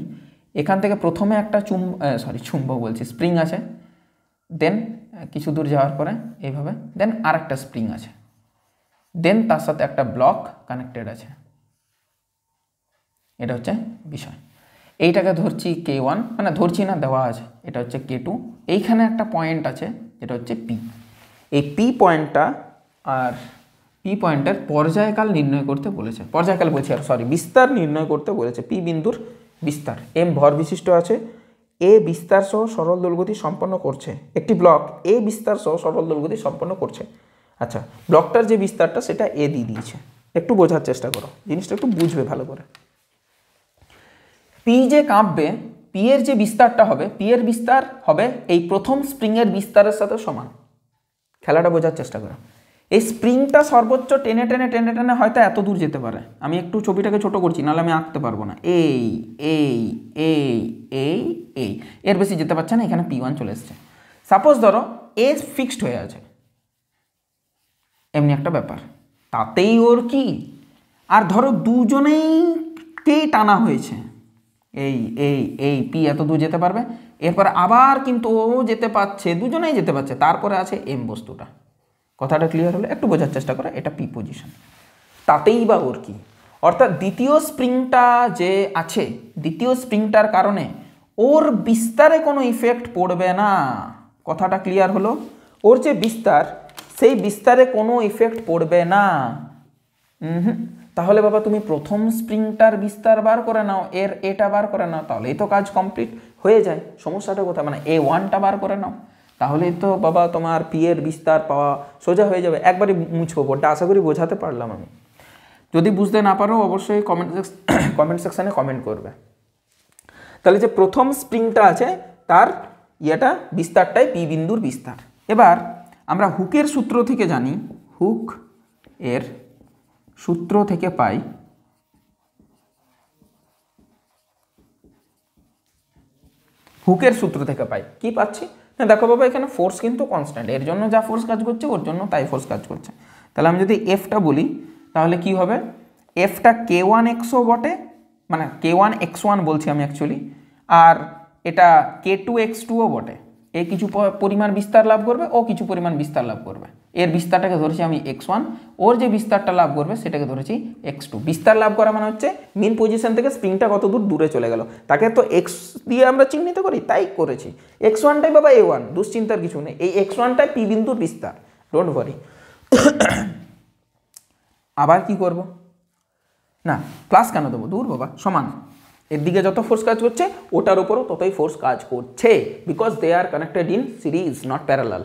এখান থেকে প্রথমে একটা চুম্বক বলছি, স্প্রিং আছে, দেন কিছু দূর যাওয়ার পরে এইভাবে, দেন আর একটা স্প্রিং আছে, দেন তার সাথে একটা ব্লক কানেক্টেড আছে। এটা হচ্ছে বিষয়। এইটাকে ধরছি K1, মানে ধরছি না, দেওয়া আছে, এটা হচ্ছে K2। এইখানে একটা পয়েন্ট আছে যেটা হচ্ছে P। এই P পয়েন্টটা আর P পয়েন্টের পর্যায়কাল নির্ণয় করতে বলেছে, পর্যায়কাল বলছি আর সরি বিস্তার নির্ণয় করতে বলেছে। P বিন্দুর বিস্তার, M ভর বিশিষ্ট আছে, A বিস্তার সহ সরল দোলগতি সম্পন্ন করছে। একটি ব্লক A বিস্তার সহ সরল দোলগতি সম্পন্ন করছে। আচ্ছা, ব্লকটার যে বিস্তারটা সেটা A দিয়ে দিয়েছে। একটু বোঝার চেষ্টা করো, জিনিসটা একটু বুঝবে ভালো করে। পি যে কাঁপবে, পি এর যে বিস্তারটা হবে, পি এর বিস্তার হবে এই প্রথম স্প্রিংয়ের বিস্তারের সাথে সমান। খেলাটা বোঝার চেষ্টা করো। এই স্প্রিংটা সর্বোচ্চ টেনে টেনে টেনে টেনে হয়তো এত দূর যেতে পারে। আমি একটু ছবিটাকে ছোট করছি, নাহলে আমি আঁকতে পারবো না। এই এই এই এই এই এর বেশি যেতে পারছে না, এখানে P1 চলে এসছে। সাপোজ ধরো এ ফিক্সড হয়ে আছে, এমনি একটা ব্যাপার, তাতেই ওর কি। আর ধরো দুজনেইকেই টানা হয়েছে, এই এই এই পি এত দূর যেতে পারবে, এরপর আবার কিন্তু ও যেতে পারছে, দুজনেই যেতে পারছে, তারপরে আছে এম বস্তুটা। কথাটা ক্লিয়ার হলে একটু বোঝার চেষ্টা করো, এটা পি পজিশন, তাতেই বা ওর কি। অর্থাৎ দ্বিতীয় স্প্রিংটা যে আছে, দ্বিতীয় স্প্রিংটার কারণে ওর বিস্তারে কোনো ইফেক্ট পড়বে না। কথাটা ক্লিয়ার হলো? ওর যে বিস্তার, সেই বিস্তারে কোনো ইফেক্ট পড়বে না। তাহলে বাবা তুমি প্রথম স্প্রিংটার বিস্তার বার করে নাও, এর এটা বার করে নাও, তাহলেই তো কাজ কমপ্লিট হয়ে যায়। সমস্যাটা কোথায়, মানে A1টা বার করে নাও, তাহলেই তো বাবা তোমার পি এর বিস্তার পাওয়া সোজা হয়ে যাবে। একবারই মুছবো বোর্ডটা, আশা করি বোঝাতে পারলাম আমি। যদি বুঝতে না পারো অবশ্যই কমেন্ট সেকশানে কমেন্ট করবে। তাহলে যে প্রথম স্প্রিংটা আছে তার ইয়েটা বিস্তারটাই পি বিন্দুর বিস্তার। এবার আমরা হুকের সূত্র থেকে জানি, হুক এর সূত্র থেকে পাই কি পাচ্ছি না, দেখো বাবা এখানে ফোর্স কিন্তু কনস্ট্যান্ট, এর জন্য যা ফোর্স কাজ করছে ওর জন্য তাই ফোর্স কাজ করছে। তাহলে আমি যদি এফটা বলি তাহলে কি হবে, এফটা K1xও বটে, মানে K1x1 বলছি আমি অ্যাকচুয়ালি, আর এটা K2x2ও বটে। এ কিছু পরিমাণ বিস্তার লাভ করবে, ও কিছু পরিমাণ বিস্তার লাভ করবে। এর বিস্তারটাকে ধরেছি আমি x1, ওর যে বিস্তারটা লাভ করবে সেটাকে ধরেছি x2। বিস্তার লাভ করা মানে হচ্ছে মেন পজিশন থেকে স্প্রিংটা কত দূর দূরে চলে গেল, তাকে তো x দিয়ে আমরা চিহ্নিত করি, তাই করেছি। x1টাই বাবা A1, দুশ্চিন্তার কিছু নেই। এই x1টাই পি বিন্দুর বিস্তার, ডোন্ট ওয়ারি। আবার কি করব না, প্লাস কেন দেবো, দূর বাবা, সমান। এর দিকে যত ফোর্স কাজ করছে ওটার উপরও ততই ফোর্স কাজ করছে, because they are connected in series, not parallel.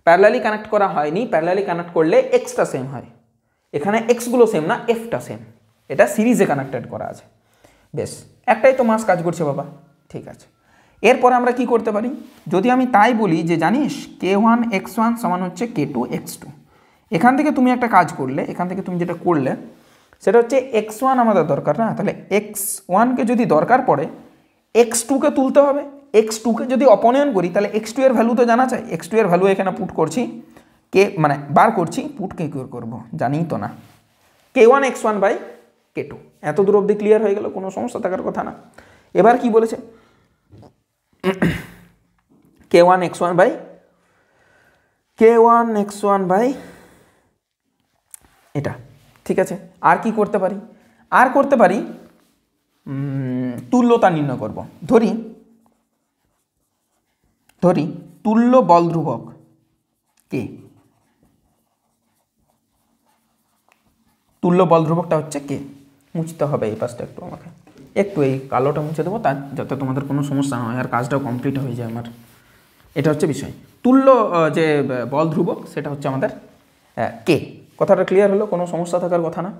Parallelly connect করা হয়নি, প্যারালালি কানেক্ট করলে এক্সটা সেম হয়, এখানে এক্সগুলো সেম না, এফটা সেম, এটা সিরিজে কানেক্টেড করা আছে। বেশ, একটাই তো মাস কাজ করছে বাবা, ঠিক আছে। এরপর আমরা কি করতে পারি, যদি আমি তাই বলি যে জানিস K1x1 সমান হচ্ছে K2x2, এখান থেকে তুমি একটা কাজ করলে, এখান থেকে তুমি যেটা করলে সেটা হচ্ছে x1 আমাদের দরকার না, তাহলে x1কে যদি দরকার পড়ে x2কে তুলতে হবে, x2 কে যদি অপনয়ন করি তাহলে x2 এর ভ্যালু তো জানা চাই, x2 এর ভ্যালু এখানে পুট করছি, কে মানে বার করছি, পুট কে করবো জানি তো না, k1 x1 বাই k2। এত দূর অবধি ক্লিয়ার হয়ে গেল, কোনো সমস্যা থাকার কথা না। এবার কি বলেছে, k1 x1 বাই এটা, ঠিক আছে। আর কি করতে পারি, আর করতে পারি তুল্যতা নির্ণয় করব। ধরি তুল্য বল ধ্রুবক কে, তুল্য বল ধ্রুবকটা হচ্ছে কে। মুছতে হবে এই পাশটা একটু, আমাকে একটু এই কালোটা মুছে দেবো, তার যাতে তোমাদের কোনো সমস্যা না হয় আর কাজটাও কমপ্লিট হয়ে যায় আমার। এটা হচ্ছে বিষয়, তুল্য যে বল ধ্রুবক সেটা হচ্ছে আমাদের কে। কথাটা ক্লিয়ার হলো, কোনো সমস্যা থাকার কথা না।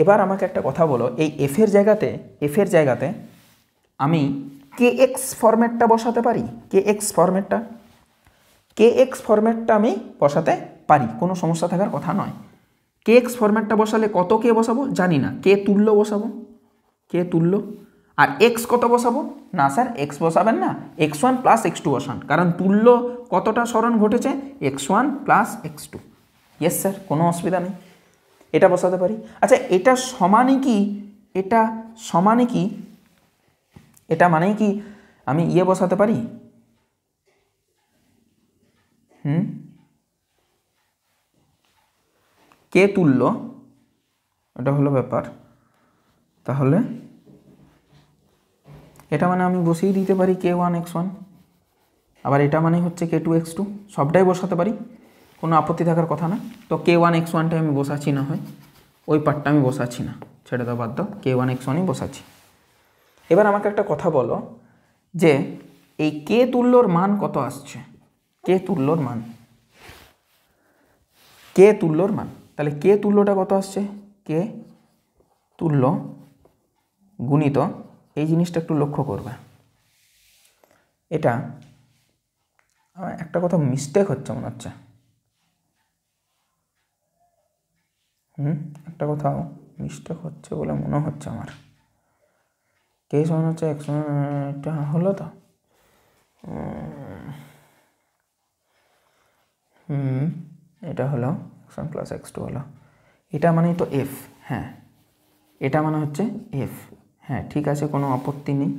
এবার আমাকে একটা কথা বলো, এই এফের জায়গাতে আমি কে এক্স ফরম্যাটটা বসাতে পারি, কে এক্স ফরম্যাটটা আমি বসাতে পারি, কোনো সমস্যা থাকার কথা নয়। কে এক্স ফরম্যাটটা বসালে কত কে বসাবো জানি না, কে তুল্য বসাবো, কে তুল্য। আর এক্স কত বসাবো, না স্যার এক্স বসাবেন না, x1 প্লাস x2 বসান, কারণ তুল্য কতটা সরণ ঘটেছে, x1 plus x2। Yes sir, কোনো অসুবিধা নেই, এটা বসাতে পারি। আচ্ছা এটা মানে কি আমি ইয়ে বসাতে পারি, কে তুল্য, এটা হলো ব্যাপার। তাহলে এটা মানে আমি বসিয়ে দিতে পারি k1 x1, আবার এটা মানে হচ্ছে k2 x2, সবটাই বসাতে পারি, কোনো আপত্তি থাকার কথা না। তো k1 x1টা আমি বসাচ্ছি, না হয় ওই পার্টটা আমি বসাচ্ছি না, ছেড়ে দাও, বাদ দাও, k1 x1ই বসাচ্ছি। এবার আমাকে একটা কথা বলো যে এই কে তুল্যর মান কত আসছে, কে তুল্যর মান, তাহলে কে তুল্যটা কত আসছে, কে তুল্য গুণিত, এই জিনিসটা একটু লক্ষ্য করবে। এটা একটা কথা মিস্টেক হচ্ছে মনে হচ্ছে, একটা কথা মিস্টেক হচ্ছে বলে মনে হচ্ছে আমার। কে সমান হচ্ছে x1, এটা হলো তো, এটা হলো x1 প্লাস x2 হলো, এটা মানেই তো f, হ্যাঁ এটা মানে হচ্ছে f, হ্যাঁ ঠিক আছে, কোনো আপত্তি নেই।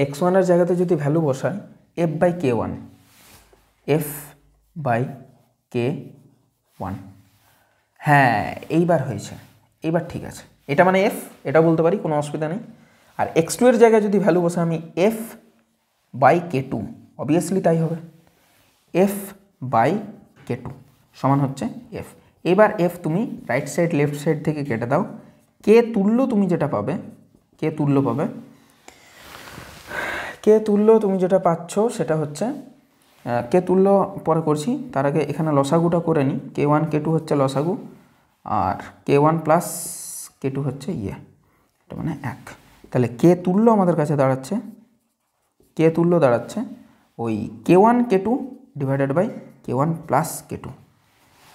x1 এর জায়গাতে যদি ভ্যালু বসাই f বাই k1, হ্যাঁ এইবার হয়েছে, এইবার ঠিক আছে, এটা মানে f, এটা বলতে পারি, কোনো অসুবিধা নেই। আর x2 এর জায়গায় যদি ভ্যালু বসাই আমি f বাই k2, অবভিয়াসলি তাই হবে, f বাই k2 সমান হচ্ছে f। এবার f তুমি রাইট সাইড লেফট সাইড থেকে কেটে দাও, কে তুল্য তুমি যেটা পাবে, কে তুল্য তুমি যেটা পাচ্ছ সেটা হচ্ছে, কে তুল্য পরে করছি, তার আগে এখানে লসাগুটা করে নিই, k1 k2 হচ্ছে লসাগু, আর k1 প্লাস k2 হচ্ছে এটা মানে 1। তাহলে কে তুল্য আমাদের কাছে দাঁড়াচ্ছে, ওই k1 k2 divided by k1 plus k2।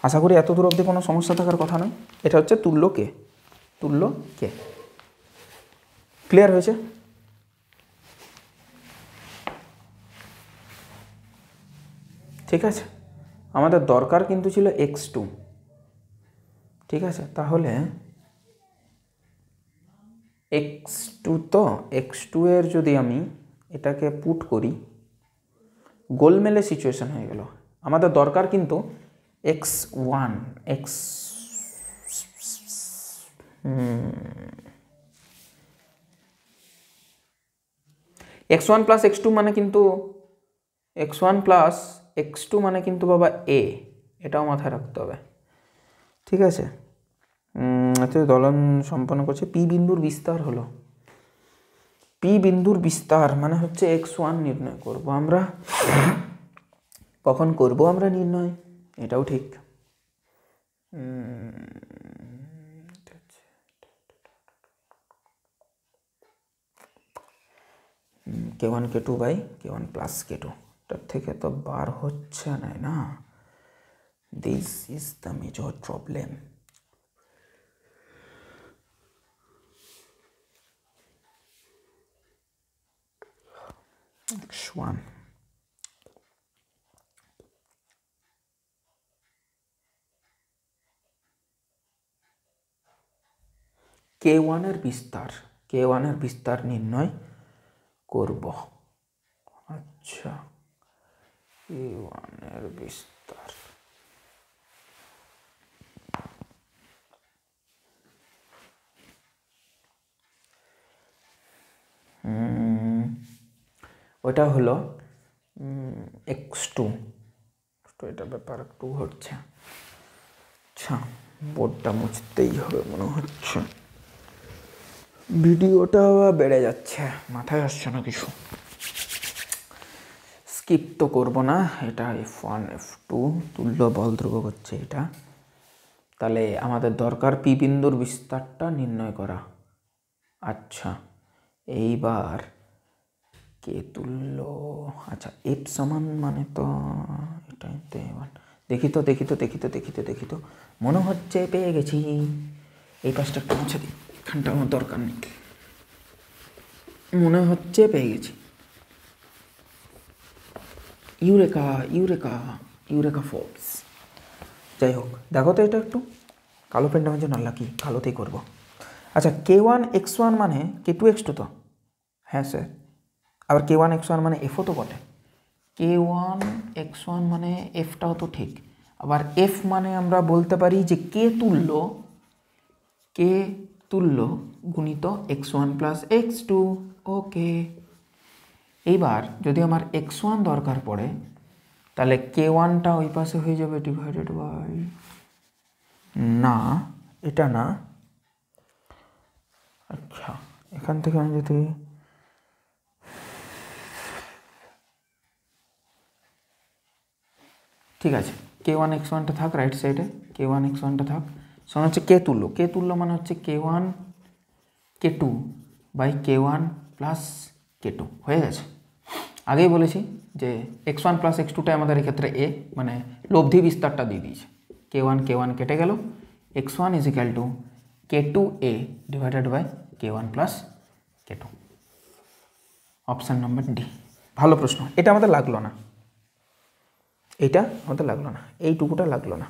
আশা করি এত দূর অবধি কোনো সমস্যা থাকার কথা নয়। এটা হচ্ছে তুল্য কে, ক্লিয়ার হয়েছে? ঠিক আছে, আমাদের দরকার কিন্তু ছিল x2, ঠিক আছে, তাহলে x2 এর যদি আমি এটাকে পুট করি, গোলমেলে সিচুয়েশন হয়ে গেল। আমাদের দরকার কিন্তু x1 প্লাস x2 মানে কিন্তু x1 প্লাস x2 মানে কিন্তু বাবা a, এটাও মাথায় রাখতে হবে, ঠিক আছে। আচ্ছা দলন সম্পন্ন করছে, পি বিন্দুর বিস্তার হলো, পি বিন্দুর বিস্তার মানে হচ্ছে x1 নির্ণয় করব আমরা, কখন করব আমরা নির্ণয়, এটাও ঠিক। k1 k2 by k1 plus k2, থেকে তো বার হচ্ছে না, this is the major problem. X1 K1 এর বিস্তার নির্ণয় করব। আচ্ছা, K1 এর বিস্তার ওটা হলো x2, তো এটা ব্যাপার একটু হচ্ছে। আচ্ছা, বোর্ডটা মুছতেই হবে মনে হচ্ছে, ভিডিওটা বেড়ে যাচ্ছে, মাথায় আসছে না কিছু। স্কিপ তো করবো না, এটা F1 F2 তুল্য বল ধ্রুবক হচ্ছে এটা। তাহলে আমাদের দরকার পি বিন্দুর বিস্তারটা নির্ণয় করা। আচ্ছা, এইবার কে তুল্য, আচ্ছা এফ সমান মানে তো এটাই তো। দেখি তো মনে হচ্ছে পেয়ে গেছি। এই পাশটা একটু মুছে দিই, এখানটা আমার দরকার নেই। মনে হচ্ছে পেয়ে গেছি। Eureka force. যাই হোক, দেখো তো এটা একটু কালো পেনটা হচ্ছে নাল্লাকি, কালোতেই করবো। আচ্ছা, K1 X1 মানে K2 X2 তো? হ্যাঁ স্যার। আবার K1 X1 মানে এফও তো বটে। K1 X1 মানে এফটাও তো ঠিক। আবার এফ মানে আমরা বলতে পারি যে কে তুল্য গুণিত X1 প্লাস X2। ওকে, এইবার যদি আমার X1 দরকার পড়ে, তাহলে K1টা ওই পাশে হয়ে যাবে ডিভাইডেড বাই, না এটা না। আচ্ছা, এখান থেকে আমি যদি ঠিক আছে, K1 X1টা থাক রাইট সাইডে, K1 X1টা থাক। সঙ্গে হচ্ছে কে তুল্য মানে হচ্ছে K1 K2 by K1 plus K2 হয়ে গেছে। আগেই বলেছি যে X1 প্লাস X2টা আমাদের এক্ষেত্রে এ, মানে লব্ধি বিস্তারটা দিয়ে দিয়েছে। K1 কেটে গেল, X1 is equal to K2A divided by K1 plus K2। Option number D. ভালো প্রশ্ন, এটা আমাদের লাগলো না, এইটুকুটা লাগলো না,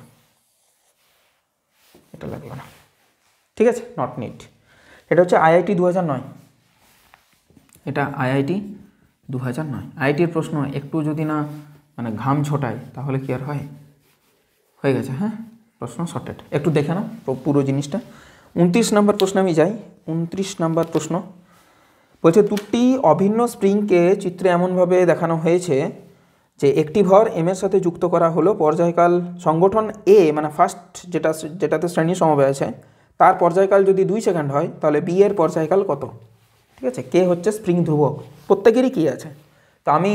এটা লাগলো না। ঠিক আছে, নট নিট। এটা হচ্ছে IIT 2009, এটা IIT 2009। IITর প্রশ্ন একটু যদি না মানে ঘাম ছোটায় তাহলে কি আর হয়? হয়ে গেছে। হ্যাঁ, প্রশ্ন শর্টেড, একটু দেখে নাও পুরো জিনিসটা। 29 নম্বর প্রশ্ন আমি যাই। 29 নম্বর প্রশ্ন বলছে, দুটি অভিন্ন স্প্রিংকে চিত্রে এমনভাবে দেখানো হয়েছে যে একটি ভর এম এর সাথে যুক্ত করা হলো। পর্যায়কাল সংগঠন এ মানে ফার্স্ট যেটাতে শ্রেণী সমবায় আছে, তার পর্যায়কাল যদি 2 সেকেন্ড হয়, তাহলে বি এর পর্যায়কাল কত? ঠিক আছে, কে হচ্ছে স্প্রিং ধ্রুবক, প্রত্যেকেরই কি আছে। তো আমি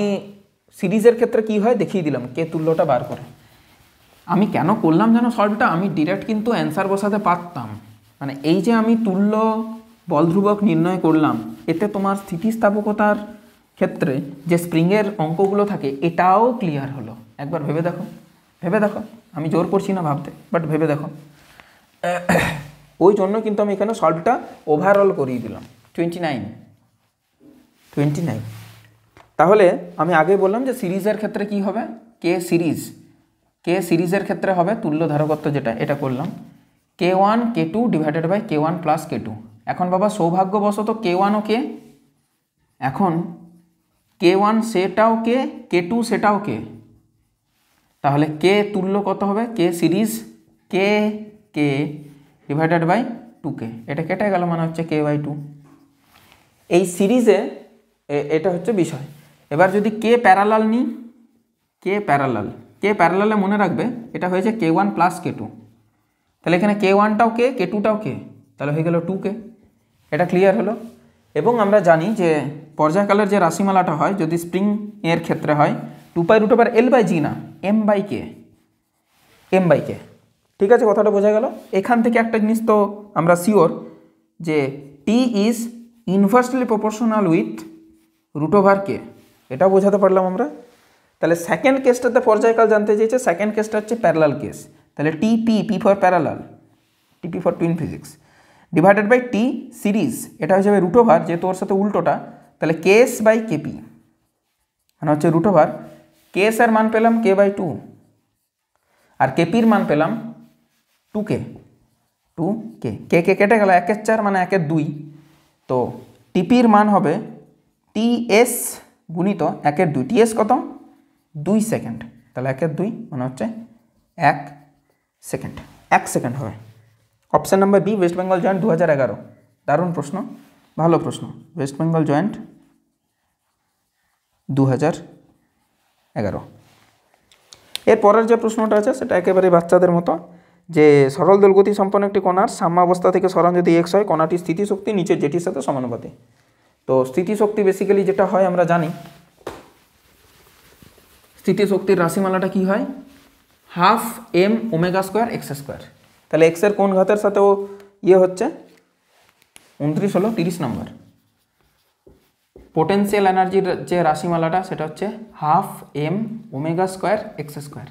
সিরিজের ক্ষেত্রে কি হয় দেখিয়ে দিলাম, কে তুল্যটা বার করে। আমি কেন করলাম যেন সলভটা, আমি ডিরেক্ট কিন্তু অ্যান্সার বসাতে পারতাম। মানে এই যে আমি তুল্য বল ধ্রুবক নির্ণয় করলাম, এতে তোমার স্থিতিস্থাপকতার ক্ষেত্রে যে স্প্রিংয়ের অঙ্কগুলো থাকে এটাও ক্লিয়ার হলো। একবার ভেবে দেখো, আমি জোর করছি না ভাবতে, বাট ভেবে দেখো। ওই জন্য কিন্তু আমি এখানে সলভটা ওভারঅল করিয়ে দিলাম। 29। তাহলে আমি আগে বললাম যে সিরিজের ক্ষেত্রে কি হবে, কে সিরিজের ক্ষেত্রে হবে তুল্য ধারকত্ব, যেটা এটা করলাম K1 K2 divided by K1 plus K2। এখন বাবা সৌভাগ্যবশত K1 ও কে, এখন K1 সেটাও কে, K2 সেটাও কে, তাহলে কে তুল্য কত হবে, K series K divided by 2K। এটা কেটে গেল, মানে হচ্ছে K/2। এই সিরিজে এটা হচ্ছে বিষয়। এবার যদি কে প্যারালাল নিই, কে প্যারালালে মনে রাখবে এটা হয়েছে K1 প্লাস K2। তাহলে এখানে K1টাও কে, K2টাও কে, তাহলে হয়ে গেল 2K। এটা ক্লিয়ার হলো। এবং আমরা জানি যে পর্যায়কালের যে রাশিমালাটা হয় যদি স্প্রিং এর ক্ষেত্রে হয় 2π√L/G না M/K। ঠিক আছে, কথাটা বোঝা গেল। এখান থেকে একটা জিনিস তো আমরা শিওর যে T is inversely proportional with √K, এটা বোঝাতে পারলাম আমরা। তাহলে সেকেন্ড কেসটাতে পর্যায়কাল জানতে চেয়েছে, সেকেন্ড কেসটা হচ্ছে প্যারালাল কেস, তাহলে TP, P for parallel, TP for twin physics, divided by T series, এটা হয়ে যাবে রুট ওভার, যেহেতু ওর সাথে উল্টোটা, তাহলে কেএস বাই কেপি, মানে হচ্ছে রুট ওভার কেএস এর মান পেলাম কে বাই 2 আর কেপির মান পেলাম 2k, কে কেটে গেল, 1/4 মানে 1/2, তো টিপির মান হবে টিএস গুণিত 1/2, টিএস কত 2 সেকেন্ড, তাহলে 1/2 মানে হচ্ছে 1 সেকেন্ড, 1 সেকেন্ড হবে। Option number B West Bengal joint 2011, দারুণ প্রশ্ন, ভালো প্রশ্ন, ওয়েস্ট বেঙ্গল জয়েন্ট 2011। এর পরের যে প্রশ্নটা আছে সেটা একেবারে বাচ্চাদের মতো, যে সরল দোলগতি সম্পন্ন একটি কণার সাম্যাবস্থা থেকে সরণ যদি x হয়, কণাটির স্থিতিশক্তি নিচের যেটির সাথে সমানুপাতিক। তো স্থিতিশক্তি বেসিক্যালি যেটা হয় আমরা জানি, স্থিতিশক্তির রাশিমালাটা কি হয়, half M omega square x square, তাহলে এক্স এর কোন ঘাতের সাথেও ইয়ে হচ্ছে 29 হলো 30 নম্বর। পোটেন্সিয়াল এনার্জির যে রাশিমালাটা সেটা হচ্ছে half M omega square x square,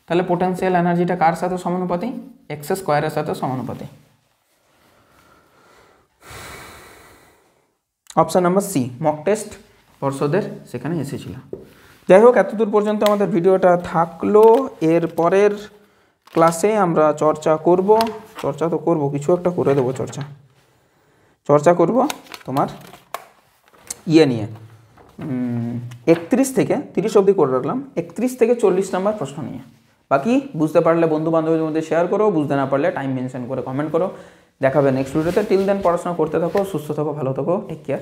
তাহলে পোটেন্সিয়াল এনার্জিটা কার সাথে সমানুপাতি, এক্স স্কোয়ারের সাথে সমানুপাতি। Option number C mock test পর্ষদের সেখানে এসেছিল। যাই হোক, এতদূর পর্যন্ত আমাদের ভিডিওটা থাকলো। এর পরের ক্লাসে আমরা চর্চা করব, কিছু একটা করে দেবো, চর্চা করব তোমার ইয়ে নিয়ে, 31 থেকে 30 অবধি করে রাখলাম, 31 থেকে 40 নম্বর প্রশ্ন নিয়ে। বাকি বুঝতে পারলে বন্ধু বান্ধবদের মধ্যে শেয়ার করো, বুঝতে না পারলে টাইম মেনশন করে কমেন্ট করো। দেখাবে নেক্সট ভিডিওতে। টিল দেন পড়াশোনা করতে থাকো, সুস্থ থাকো, ভালো থাকো, টেক কেয়ার।